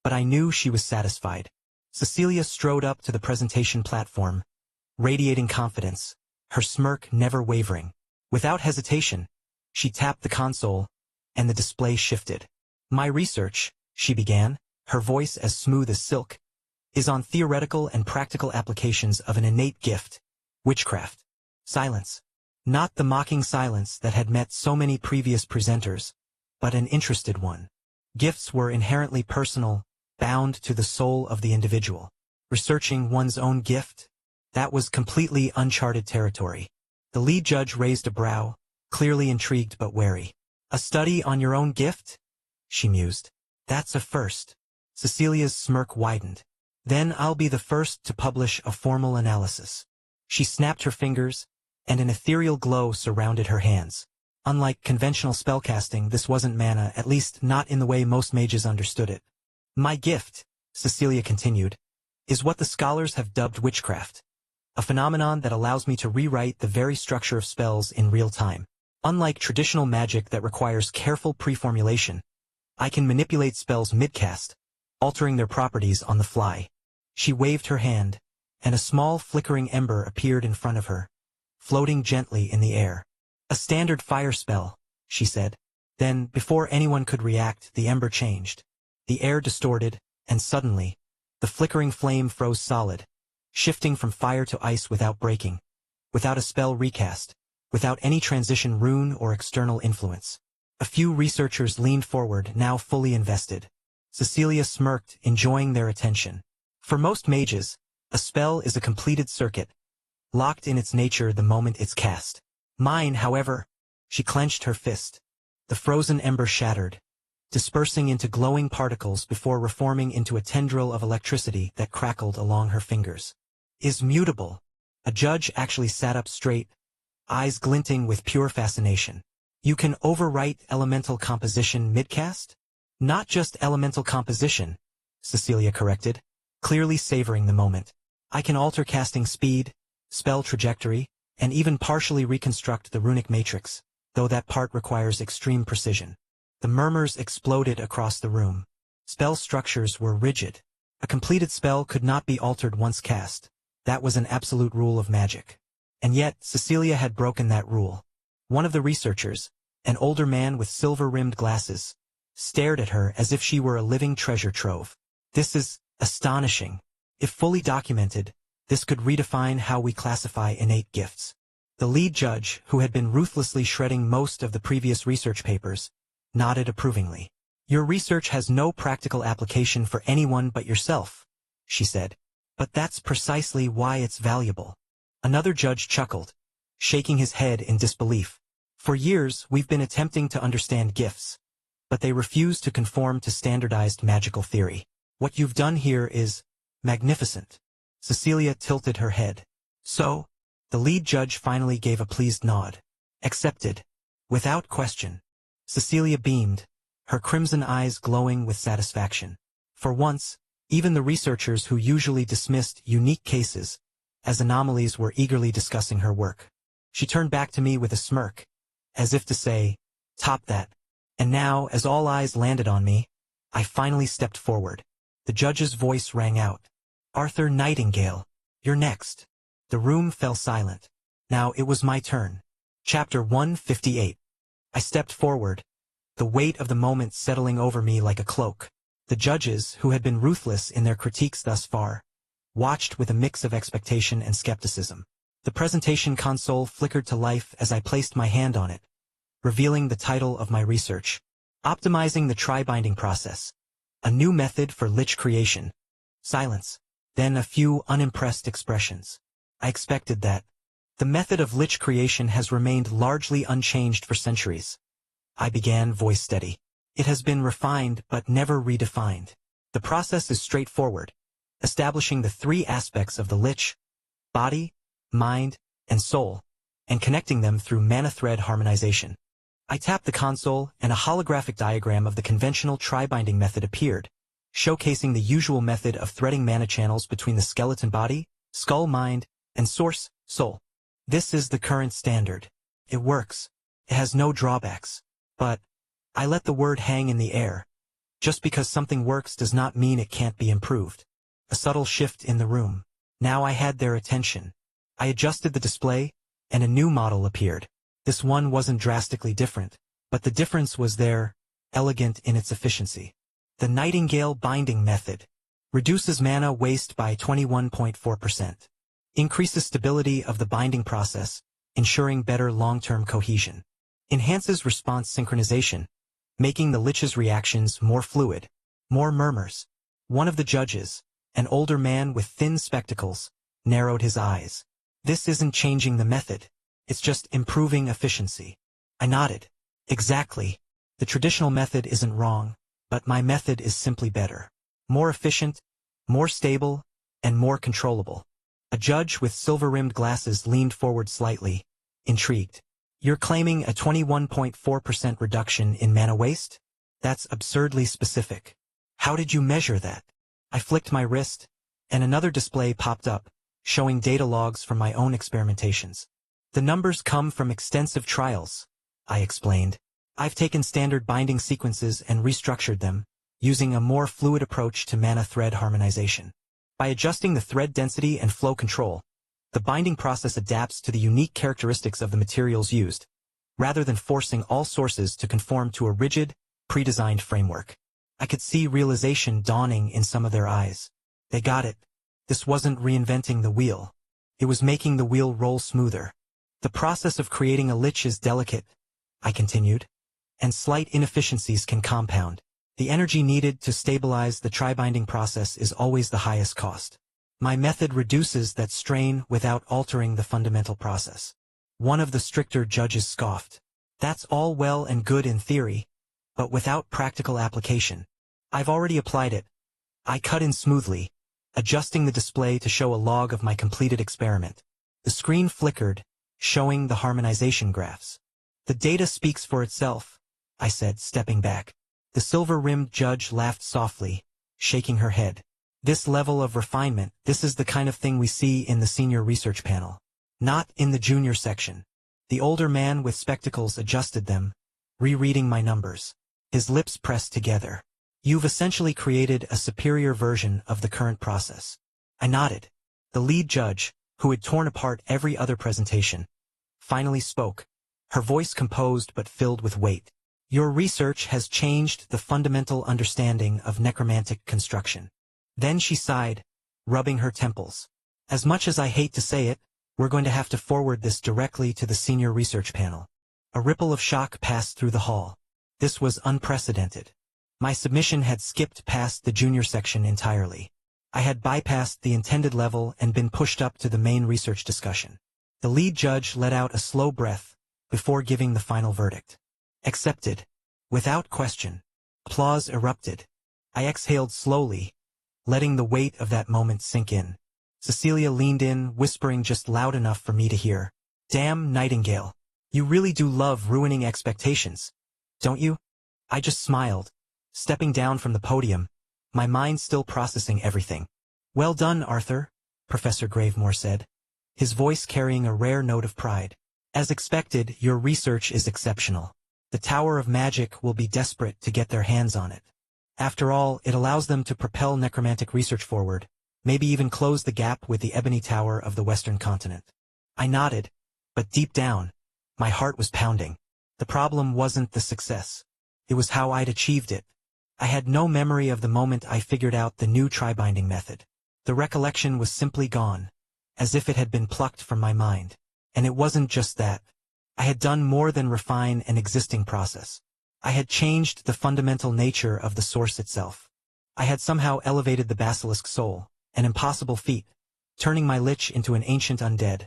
But I knew she was satisfied. Cecilia strode up to the presentation platform, radiating confidence, her smirk never wavering. Without hesitation, she tapped the console, and the display shifted. My research, she began, her voice as smooth as silk, is on theoretical and practical applications of an innate gift, witchcraft. Silence. Not the mocking silence that had met so many previous presenters, but an interested one. Gifts were inherently personal, bound to the soul of the individual. Researching one's own gift? That was completely uncharted territory. The lead judge raised a brow, clearly intrigued but wary. A study on your own gift? She mused. That's a first. Cecilia's smirk widened. Then I'll be the first to publish a formal analysis. She snapped her fingers, and an ethereal glow surrounded her hands. Unlike conventional spellcasting, this wasn't mana, at least not in the way most mages understood it. My gift, Cecilia continued, is what the scholars have dubbed witchcraft, a phenomenon that allows me to rewrite the very structure of spells in real time. Unlike traditional magic that requires careful pre-formulation, I can manipulate spells mid-cast, altering their properties on the fly. She waved her hand, and a small flickering ember appeared in front of her, floating gently in the air. A standard fire spell, she said. Then, before anyone could react, the ember changed. The air distorted, and suddenly, the flickering flame froze solid, shifting from fire to ice without breaking, without a spell recast, without any transition rune or external influence. A few researchers leaned forward, now fully invested. Cecilia smirked, enjoying their attention. For most mages, a spell is a completed circuit, locked in its nature the moment it's cast. Mine, however, she clenched her fist. The frozen ember shattered, dispersing into glowing particles before reforming into a tendril of electricity that crackled along her fingers. Is mutable. A judge actually sat up straight, eyes glinting with pure fascination. You can overwrite elemental composition midcast? Not just elemental composition, Cecilia corrected, clearly savoring the moment. I can alter casting speed, spell trajectory, and even partially reconstruct the runic matrix, though that part requires extreme precision. The murmurs exploded across the room. Spell structures were rigid. A completed spell could not be altered once cast. That was an absolute rule of magic. And yet, Cecilia had broken that rule. One of the researchers, an older man with silver-rimmed glasses, stared at her as if she were a living treasure trove. This is astonishing. If fully documented, this could redefine how we classify innate gifts. The lead judge, who had been ruthlessly shredding most of the previous research papers, nodded approvingly. Your research has no practical application for anyone but yourself, she said. But that's precisely why it's valuable. Another judge chuckled, shaking his head in disbelief. For years, we've been attempting to understand gifts, but they refuse to conform to standardized magical theory. What you've done here is magnificent. Cecilia tilted her head. So, the lead judge finally gave a pleased nod. Accepted. Without question. Cecilia beamed, her crimson eyes glowing with satisfaction. For once, even the researchers who usually dismissed unique cases as anomalies were eagerly discussing her work. She turned back to me with a smirk, as if to say, top that. And now, as all eyes landed on me, I finally stepped forward. The judge's voice rang out. Arthur Nightingale, you're next. The room fell silent. Now it was my turn. Chapter 158. I stepped forward, the weight of the moment settling over me like a cloak. The judges, who had been ruthless in their critiques thus far, watched with a mix of expectation and skepticism. The presentation console flickered to life as I placed my hand on it, revealing the title of my research. Optimizing the tri-binding process. A new method for lich creation. Silence. Then a few unimpressed expressions. I expected that. The method of lich creation has remained largely unchanged for centuries. I began, voice steady. It has been refined but never redefined. The process is straightforward, establishing the three aspects of the lich: body, mind, and soul, and connecting them through mana thread harmonization. I tapped the console and a holographic diagram of the conventional tri-binding method appeared, showcasing the usual method of threading mana channels between the skeleton body, skull mind, and source, soul. This is the current standard. It works. It has no drawbacks. But I let the word hang in the air. Just because something works does not mean it can't be improved. A subtle shift in the room. Now I had their attention. I adjusted the display, and a new model appeared. This one wasn't drastically different, but the difference was there, elegant in its efficiency. The Nightingale binding method reduces mana waste by 21.4%. Increases stability of the binding process, ensuring better long-term cohesion. Enhances response synchronization, making the lich's reactions more fluid. More murmurs. One of the judges, an older man with thin spectacles, narrowed his eyes. This isn't changing the method. It's just improving efficiency. I nodded. Exactly. The traditional method isn't wrong, but my method is simply better. More efficient, more stable, and more controllable. A judge with silver-rimmed glasses leaned forward slightly, intrigued. You're claiming a 21.4% reduction in mana waste? That's absurdly specific. How did you measure that? I flicked my wrist, and another display popped up, showing data logs from my own experimentations. The numbers come from extensive trials, I explained. I've taken standard binding sequences and restructured them, using a more fluid approach to mana thread harmonization. By adjusting the thread density and flow control, the binding process adapts to the unique characteristics of the materials used, rather than forcing all sources to conform to a rigid, pre-designed framework. I could see realization dawning in some of their eyes. They got it. This wasn't reinventing the wheel. It was making the wheel roll smoother. The process of creating a lich is delicate, I continued, and slight inefficiencies can compound. The energy needed to stabilize the tri-binding process is always the highest cost. My method reduces that strain without altering the fundamental process. One of the stricter judges scoffed. That's all well and good in theory, but without practical application. I've already applied it. I cut in smoothly, adjusting the display to show a log of my completed experiment. The screen flickered, showing the harmonization graphs. The data speaks for itself, I said, stepping back. The silver-rimmed judge laughed softly, shaking her head. This level of refinement, this is the kind of thing we see in the senior research panel. Not in the junior section. The older man with spectacles adjusted them, rereading my numbers. His lips pressed together. You've essentially created a superior version of the current process. I nodded. The lead judge, who had torn apart every other presentation, finally spoke, her voice composed but filled with weight. Your research has changed the fundamental understanding of necromantic construction. Then she sighed, rubbing her temples. As much as I hate to say it, we're going to have to forward this directly to the senior research panel. A ripple of shock passed through the hall. This was unprecedented. My submission had skipped past the junior section entirely. I had bypassed the intended level and been pushed up to the main research discussion. The lead judge let out a slow breath before giving the final verdict. Accepted. Without question. Applause erupted. I exhaled slowly, letting the weight of that moment sink in. Cecilia leaned in, whispering just loud enough for me to hear. Damn, Nightingale. You really do love ruining expectations, don't you? I just smiled, stepping down from the podium, my mind still processing everything. Well done, Arthur, Professor Gravemore said, his voice carrying a rare note of pride. As expected, your research is exceptional. The Tower of Magic will be desperate to get their hands on it. After all, it allows them to propel necromantic research forward, maybe even close the gap with the Ebony Tower of the Western Continent. I nodded, but deep down, my heart was pounding. The problem wasn't the success. It was how I'd achieved it. I had no memory of the moment I figured out the new tri-binding method. The recollection was simply gone, as if it had been plucked from my mind. And it wasn't just that. I had done more than refine an existing process. I had changed the fundamental nature of the source itself. I had somehow elevated the basilisk soul, an impossible feat, turning my lich into an ancient undead,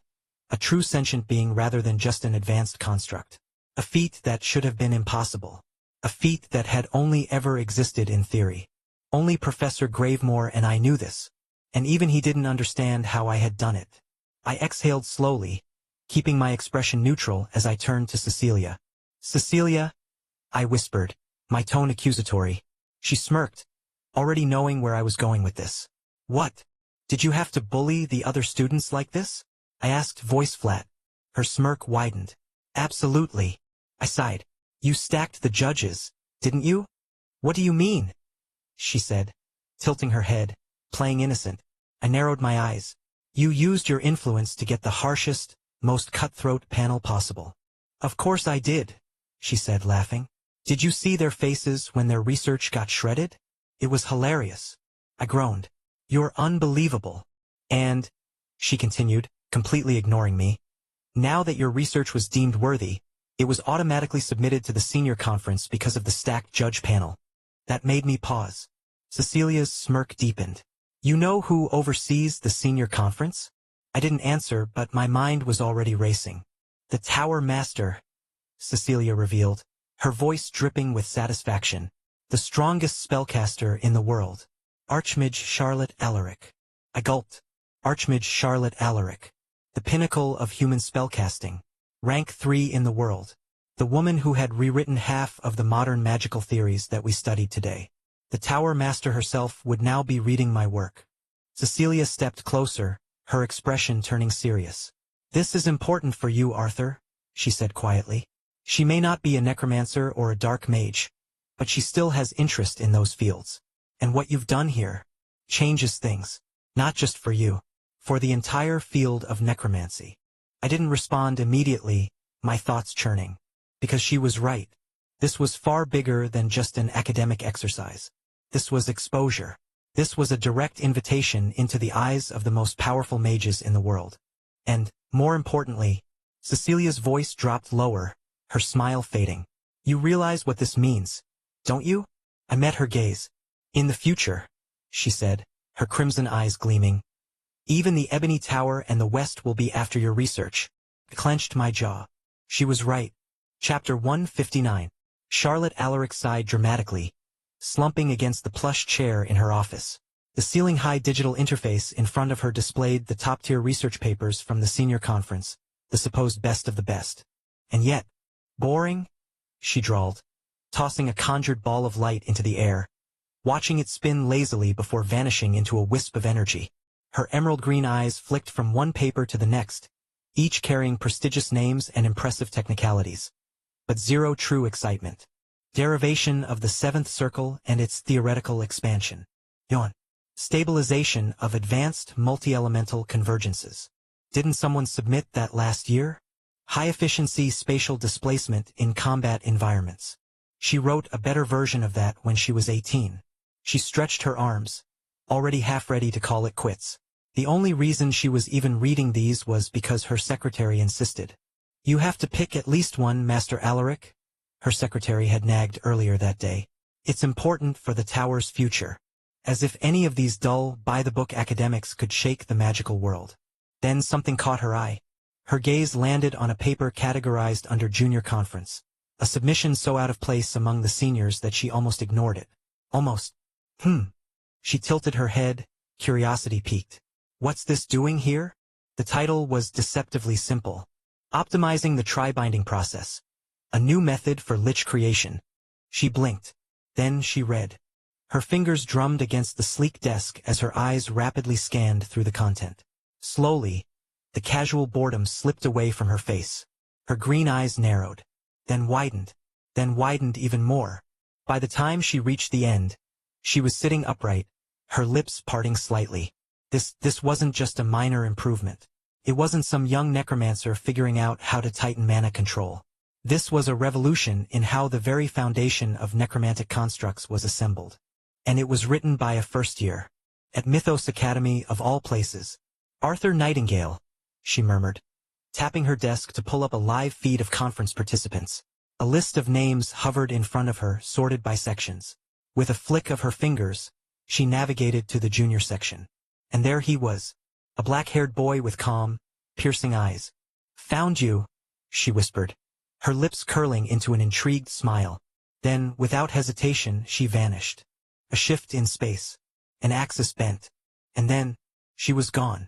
a true sentient being rather than just an advanced construct. A feat that should have been impossible. a feat that had only ever existed in theory. Only Professor Gravemore and I knew this, and even he didn't understand how I had done it. I exhaled slowly, keeping my expression neutral as I turned to Cecilia. "Cecilia," I whispered, my tone accusatory. She smirked, already knowing where I was going with this. "What? Did you have to bully the other students like this?" I asked, voice flat. Her smirk widened. "Absolutely." I sighed. "You stacked the judges, didn't you?" "What do you mean?" she said, tilting her head, playing innocent. I narrowed my eyes. "You used your influence to get the harshest, most cutthroat panel possible." "Of course I did," she said, laughing. "Did you see their faces when their research got shredded? It was hilarious." I groaned. "You're unbelievable. And," she continued, completely ignoring me, "now that your research was deemed worthy, it was automatically submitted to the senior conference because of the stacked judge panel." That made me pause. Cecilia's smirk deepened. "You know who oversees the senior conference?" I didn't answer, but my mind was already racing. "The Tower Master," Cecilia revealed, her voice dripping with satisfaction. "The strongest spellcaster in the world. Archmage Charlotte Alaric." I gulped. Archmage Charlotte Alaric. The pinnacle of human spellcasting. Rank 3 in the world. The woman who had rewritten half of the modern magical theories that we studied today. The Tower Master herself would now be reading my work. Cecilia stepped closer, her expression turning serious. "This is important for you, Arthur," she said quietly. "She may not be a necromancer or a dark mage, but she still has interest in those fields. And what you've done here changes things, not just for you, for the entire field of necromancy." I didn't respond immediately, my thoughts churning. Because she was right. This was far bigger than just an academic exercise. This was exposure. This was a direct invitation into the eyes of the most powerful mages in the world. And, more importantly, Cecilia's voice dropped lower, her smile fading. "You realize what this means, don't you?" I met her gaze. "In the future," she said, her crimson eyes gleaming, "even the Ebony Tower and the West will be after your research." I clenched my jaw. She was right. Chapter 159. Charlotte Alaric sighed dramatically, slumping against the plush chair in her office. The ceiling-high digital interface in front of her displayed the top-tier research papers from the senior conference, the supposed best of the best. "And yet, boring?" she drawled, tossing a conjured ball of light into the air, watching it spin lazily before vanishing into a wisp of energy. Her emerald-green eyes flicked from one paper to the next, each carrying prestigious names and impressive technicalities. But zero true excitement. Derivation of the seventh circle and its theoretical expansion. Yawn. Stabilization of advanced multi-elemental convergences. Didn't someone submit that last year? High-efficiency spatial displacement in combat environments. She wrote a better version of that when she was 18. She stretched her arms, already half ready to call it quits. The only reason she was even reading these was because her secretary insisted. "You have to pick at least one, Master Alaric," her secretary had nagged earlier that day. "It's important for the tower's future." As if any of these dull, by-the-book academics could shake the magical world. Then something caught her eye. Her gaze landed on a paper categorized under Junior Conference, a submission so out of place among the seniors that she almost ignored it. Almost. She tilted her head, curiosity piqued. "What's this doing here?" The title was deceptively simple. Optimizing the tri-binding process. A new method for lich creation. She blinked. Then she read. Her fingers drummed against the sleek desk as her eyes rapidly scanned through the content. Slowly, the casual boredom slipped away from her face. Her green eyes narrowed, then widened even more. By the time she reached the end, she was sitting upright, her lips parting slightly. This wasn't just a minor improvement. It wasn't some young necromancer figuring out how to tighten mana control. This was a revolution in how the very foundation of necromantic constructs was assembled. And it was written by a first-year. At Mythos Academy of all places. "Arthur Nightingale," she murmured, tapping her desk to pull up a live feed of conference participants. A list of names hovered in front of her, sorted by sections. With a flick of her fingers, she navigated to the junior section. And there he was, a black-haired boy with calm, piercing eyes. "Found you," she whispered, her lips curling into an intrigued smile. Then, without hesitation, she vanished. A shift in space. An axis bent. And then, she was gone.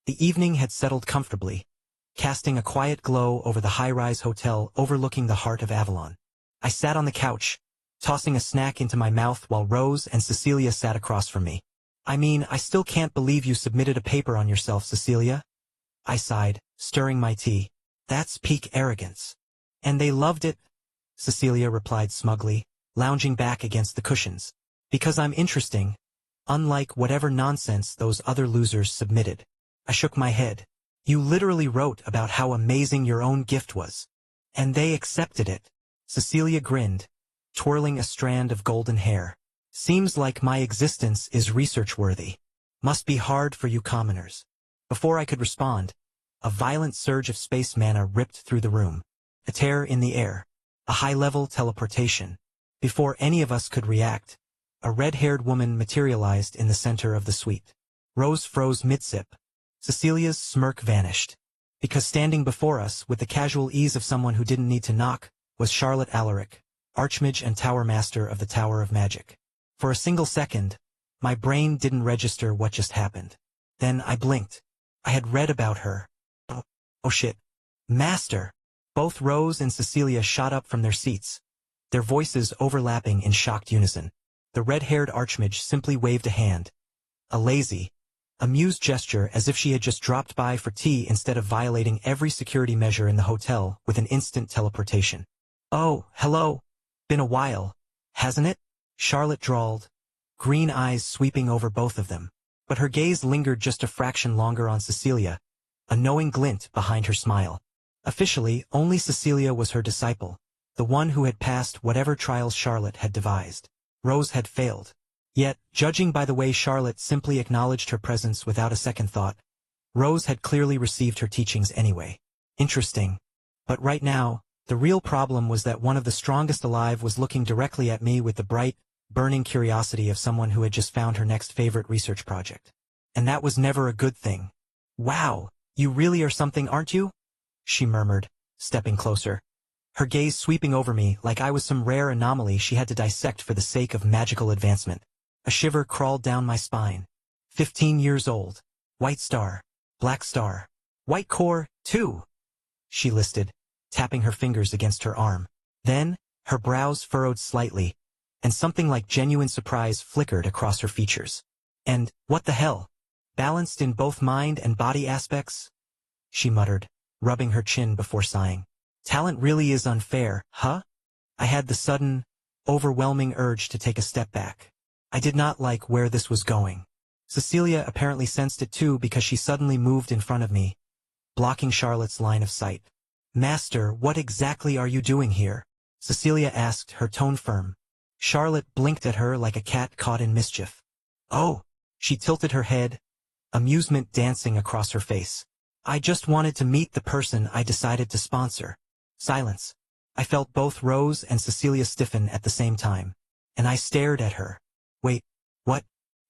The evening had settled comfortably, casting a quiet glow over the high-rise hotel overlooking the heart of Avalon. I sat on the couch, tossing a snack into my mouth while Rose and Cecilia sat across from me. I mean, I still can't believe you submitted a paper on yourself, Cecilia. I sighed, stirring my tea. That's peak arrogance. And they loved it, Cecilia replied smugly, lounging back against the cushions. Because I'm interesting, unlike whatever nonsense those other losers submitted. I shook my head. You literally wrote about how amazing your own gift was. And they accepted it. Cecilia grinned, twirling a strand of golden hair. Seems like my existence is research-worthy. Must be hard for you commoners. Before I could respond, a violent surge of space mana ripped through the room. A tear in the air. A high-level teleportation. Before any of us could react, a red-haired woman materialized in the center of the suite. Rose froze mid-sip. Cecilia's smirk vanished. Because standing before us, with the casual ease of someone who didn't need to knock, was Charlotte Alaric, Archmage and Tower Master of the Tower of Magic. For a single second, my brain didn't register what just happened. Then I blinked. I had read about her. Oh shit. Master! Both Rose and Cecilia shot up from their seats, their voices overlapping in shocked unison. The red-haired Archmage simply waved a hand. A lazy, amused gesture as if she had just dropped by for tea instead of violating every security measure in the hotel with an instant teleportation. Oh, hello. Been a while, hasn't it? Charlotte drawled, green eyes sweeping over both of them. But her gaze lingered just a fraction longer on Cecilia, a knowing glint behind her smile. Officially, only Cecilia was her disciple, the one who had passed whatever trials Charlotte had devised. Rose had failed. Yet, judging by the way Charlotte simply acknowledged her presence without a second thought, Rose had clearly received her teachings anyway. Interesting. But right now, the real problem was that one of the strongest alive was looking directly at me with the bright, burning curiosity of someone who had just found her next favorite research project. And that was never a good thing. Wow, you really are something, aren't you? She murmured, stepping closer. Her gaze sweeping over me like I was some rare anomaly she had to dissect for the sake of magical advancement. A shiver crawled down my spine. 15 years old. White star. Black star. White core, too. She listed, tapping her fingers against her arm. Then, her brows furrowed slightly, and something like genuine surprise flickered across her features. And, what the hell? Balanced in both mind and body aspects? She muttered, rubbing her chin before sighing. Talent really is unfair, huh? I had the sudden, overwhelming urge to take a step back. I did not like where this was going. Cecilia apparently sensed it too because she suddenly moved in front of me, blocking Charlotte's line of sight. Master, what exactly are you doing here? Cecilia asked, her tone firm. Charlotte blinked at her like a cat caught in mischief. Oh! She tilted her head, amusement dancing across her face. I just wanted to meet the person I decided to sponsor. Silence. I felt both Rose and Cecilia stiffen at the same time, and I stared at her. Wait, what?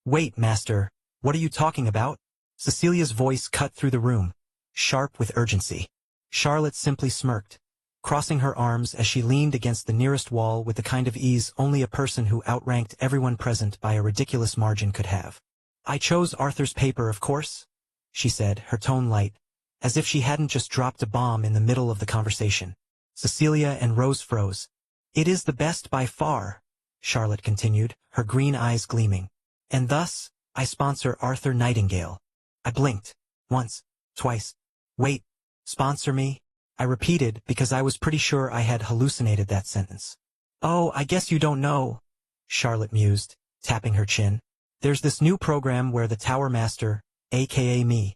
Wait, Master, what are you talking about? Cecilia's voice cut through the room, sharp with urgency. Charlotte simply smirked, crossing her arms as she leaned against the nearest wall with the kind of ease only a person who outranked everyone present by a ridiculous margin could have. I chose Arthur's paper, of course, she said, her tone light, as if she hadn't just dropped a bomb in the middle of the conversation. Cecilia and Rose froze. It is the best by far, Charlotte continued, her green eyes gleaming. And thus, I sponsor Arthur Nightingale. I blinked. Once. Twice. Wait. Sponsor me? I repeated because I was pretty sure I had hallucinated that sentence. Oh, I guess you don't know, Charlotte mused, tapping her chin. There's this new program where the Tower Master, aka me,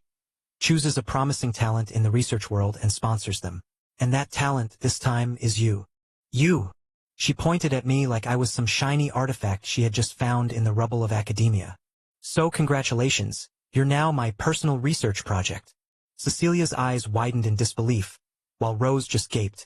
chooses a promising talent in the research world and sponsors them. And that talent, this time, is you. You! She pointed at me like I was some shiny artifact she had just found in the rubble of academia. So congratulations, you're now my personal research project. Cecilia's eyes widened in disbelief, while Rose just gaped,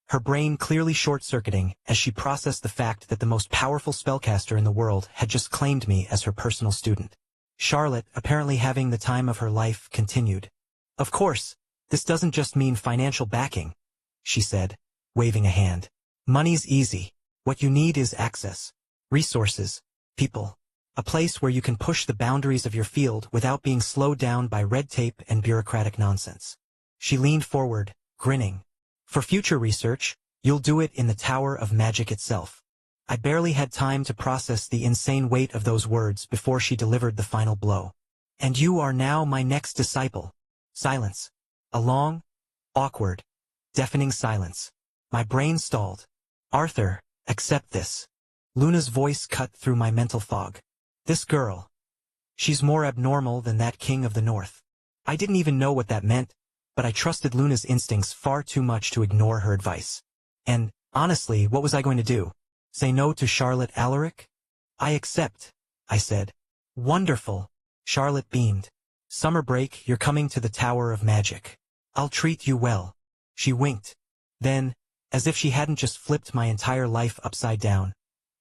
her brain clearly short-circuiting as she processed the fact that the most powerful spellcaster in the world had just claimed me as her personal student. Charlotte, apparently having the time of her life, continued. Of course, this doesn't just mean financial backing, she said, waving a hand. Money's easy. What you need is access, resources, people, a place where you can push the boundaries of your field without being slowed down by red tape and bureaucratic nonsense. She leaned forward, grinning. For future research, you'll do it in the Tower of Magic itself. I barely had time to process the insane weight of those words before she delivered the final blow. And you are now my next disciple. Silence. A long, awkward, deafening silence. My brain stalled. Arthur, accept this. Luna's voice cut through my mental fog. This girl. She's more abnormal than that king of the north. I didn't even know what that meant, but I trusted Luna's instincts far too much to ignore her advice. And, honestly, what was I going to do? Say no to Charlotte Alaric? I accept, I said. Wonderful. Charlotte beamed. Summer break, you're coming to the Tower of Magic. I'll treat you well. She winked. Then, as if she hadn't just flipped my entire life upside down,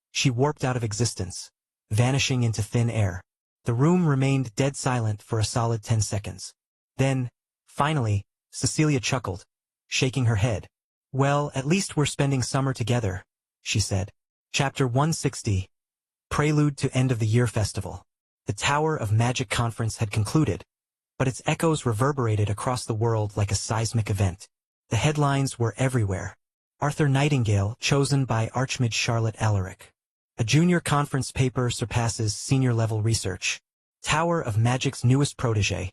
she warped out of existence, vanishing into thin air. The room remained dead silent for a solid 10 seconds. Then, finally, Cecilia chuckled, shaking her head. Well, at least we're spending summer together, she said. Chapter 160. Prelude to End of the Year Festival. The Tower of Magic conference had concluded, but its echoes reverberated across the world like a seismic event. The headlines were everywhere. Arthur Nightingale chosen by Archmage Charlotte Alaric. A junior conference paper surpasses senior-level research. Tower of Magic's newest protege.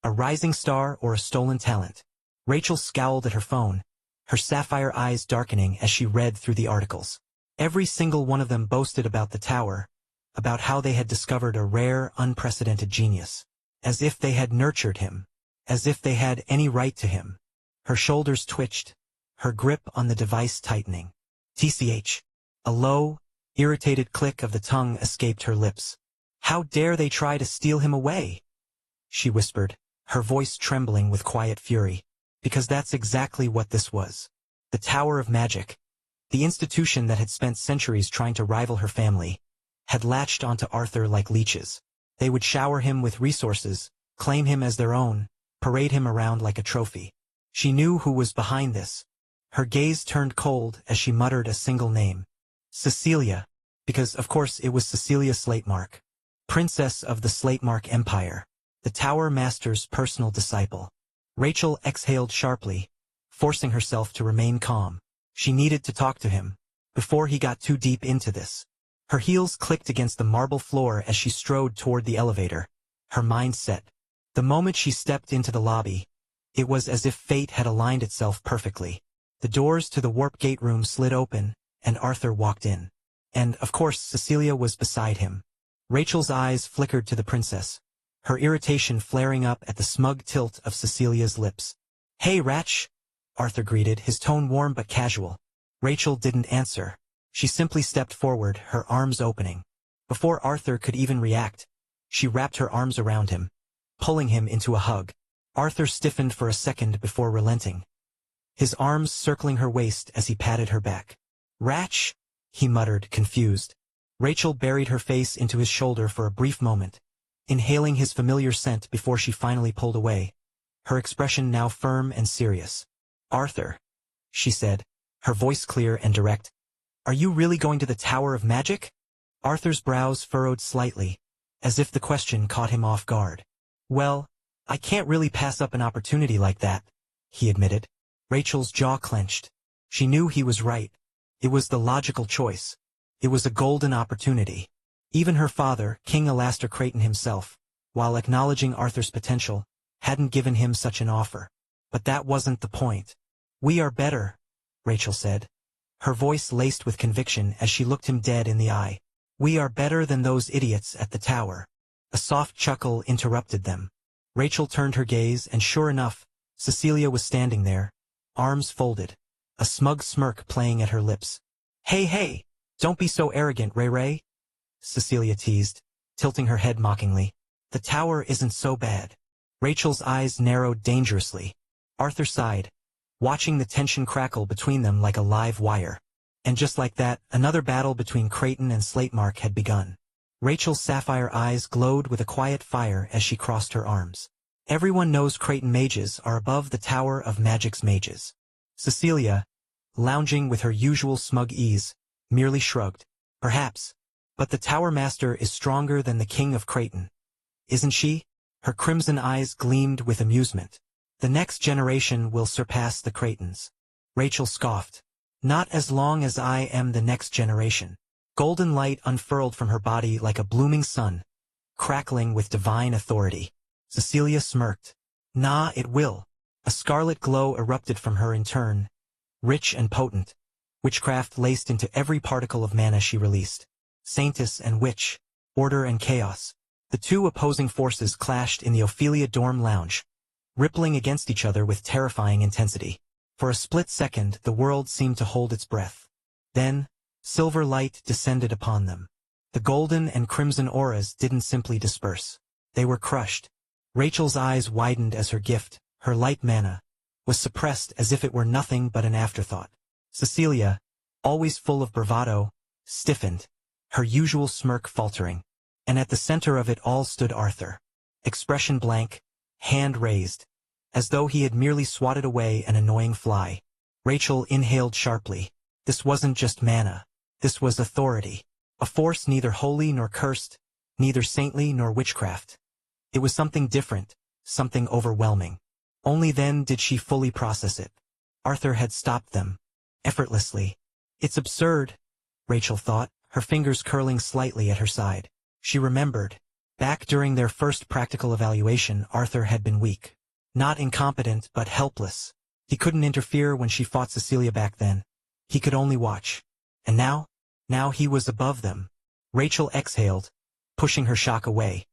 A rising star or a stolen talent. Rachel scowled at her phone, her sapphire eyes darkening as she read through the articles. Every single one of them boasted about the tower, about how they had discovered a rare, unprecedented genius. As if they had nurtured him. As if they had any right to him. Her shoulders twitched, her grip on the device tightening. TCH. A low, irritated click of the tongue escaped her lips. How dare they try to steal him away? She whispered, her voice trembling with quiet fury. Because that's exactly what this was. The Tower of Magic, the institution that had spent centuries trying to rival her family, had latched onto Arthur like leeches. They would shower him with resources, claim him as their own, parade him around like a trophy. She knew who was behind this. Her gaze turned cold as she muttered a single name. Cecilia. Because, of course, it was Cecilia Slatemark. Princess of the Slatemark Empire. The Tower Master's personal disciple. Rachel exhaled sharply, forcing herself to remain calm. She needed to talk to him, before he got too deep into this. Her heels clicked against the marble floor as she strode toward the elevator, her mind set. The moment she stepped into the lobby, it was as if fate had aligned itself perfectly. The doors to the warp gate room slid open, and Arthur walked in. And, of course, Cecilia was beside him. Rachel's eyes flickered to the princess, her irritation flaring up at the smug tilt of Cecilia's lips. Hey, Ratch, Arthur greeted, his tone warm but casual. Rachel didn't answer. She simply stepped forward, her arms opening. Before Arthur could even react, she wrapped her arms around him, pulling him into a hug. Arthur stiffened for a second before relenting, his arms circling her waist as he patted her back. Ratch, he muttered, confused. Rachel buried her face into his shoulder for a brief moment, inhaling his familiar scent before she finally pulled away, her expression now firm and serious. Arthur, she said, her voice clear and direct. Are you really going to the Tower of Magic? Arthur's brows furrowed slightly, as if the question caught him off guard. Well, I can't really pass up an opportunity like that, he admitted. Rachel's jaw clenched. She knew he was right. It was the logical choice. It was a golden opportunity. Even her father, King Alastair Creighton himself, while acknowledging Arthur's potential, hadn't given him such an offer. But that wasn't the point. We are better, Rachel said, her voice laced with conviction as she looked him dead in the eye. We are better than those idiots at the tower. A soft chuckle interrupted them. Rachel turned her gaze and sure enough, Cecilia was standing there, arms folded, a smug smirk playing at her lips. Hey, don't be so arrogant, Ray Ray, Cecilia teased. tilting her head mockingly. The tower isn't so bad. Rachel's eyes narrowed dangerously. Arthur sighed, watching the tension crackle between them like a live wire. And just like that, another battle between Creighton and Slatemark had begun. Rachel's sapphire eyes glowed with a quiet fire as she crossed her arms. Everyone knows Creighton mages are above the Tower of Magic's mages. Cecilia, lounging with her usual smug ease, merely shrugged. Perhaps. But the Tower Master is stronger than the King of Creighton. Isn't she? Her crimson eyes gleamed with amusement. The next generation will surpass the Creightons. Rachel scoffed. Not as long as I am the next generation. Golden light unfurled from her body like a blooming sun, crackling with divine authority. Cecilia smirked. Nah, it will. A scarlet glow erupted from her in turn, rich and potent. Witchcraft laced into every particle of mana she released. Saintess and witch, order and chaos. The two opposing forces clashed in the Ophelia dorm lounge, rippling against each other with terrifying intensity. For a split second, the world seemed to hold its breath. Then, silver light descended upon them. The golden and crimson auras didn't simply disperse. They were crushed. Rachel's eyes widened as her gift, her light mana, was suppressed as if it were nothing but an afterthought. Cecilia, always full of bravado, stiffened, her usual smirk faltering. And at the center of it all stood Arthur. Expression blank, hand raised, as though he had merely swatted away an annoying fly. Rachel inhaled sharply. This wasn't just mana. This was authority. A force neither holy nor cursed, neither saintly nor witchcraft. It was something different, something overwhelming. Only then did she fully process it. Arthur had stopped them. Effortlessly. It's absurd, Rachel thought, her fingers curling slightly at her side. She remembered. Back during their first practical evaluation, Arthur had been weak. Not incompetent, but helpless. He couldn't interfere when she fought Cecilia back then. He could only watch. And now? Now he was above them. Rachel exhaled, pushing her shock away.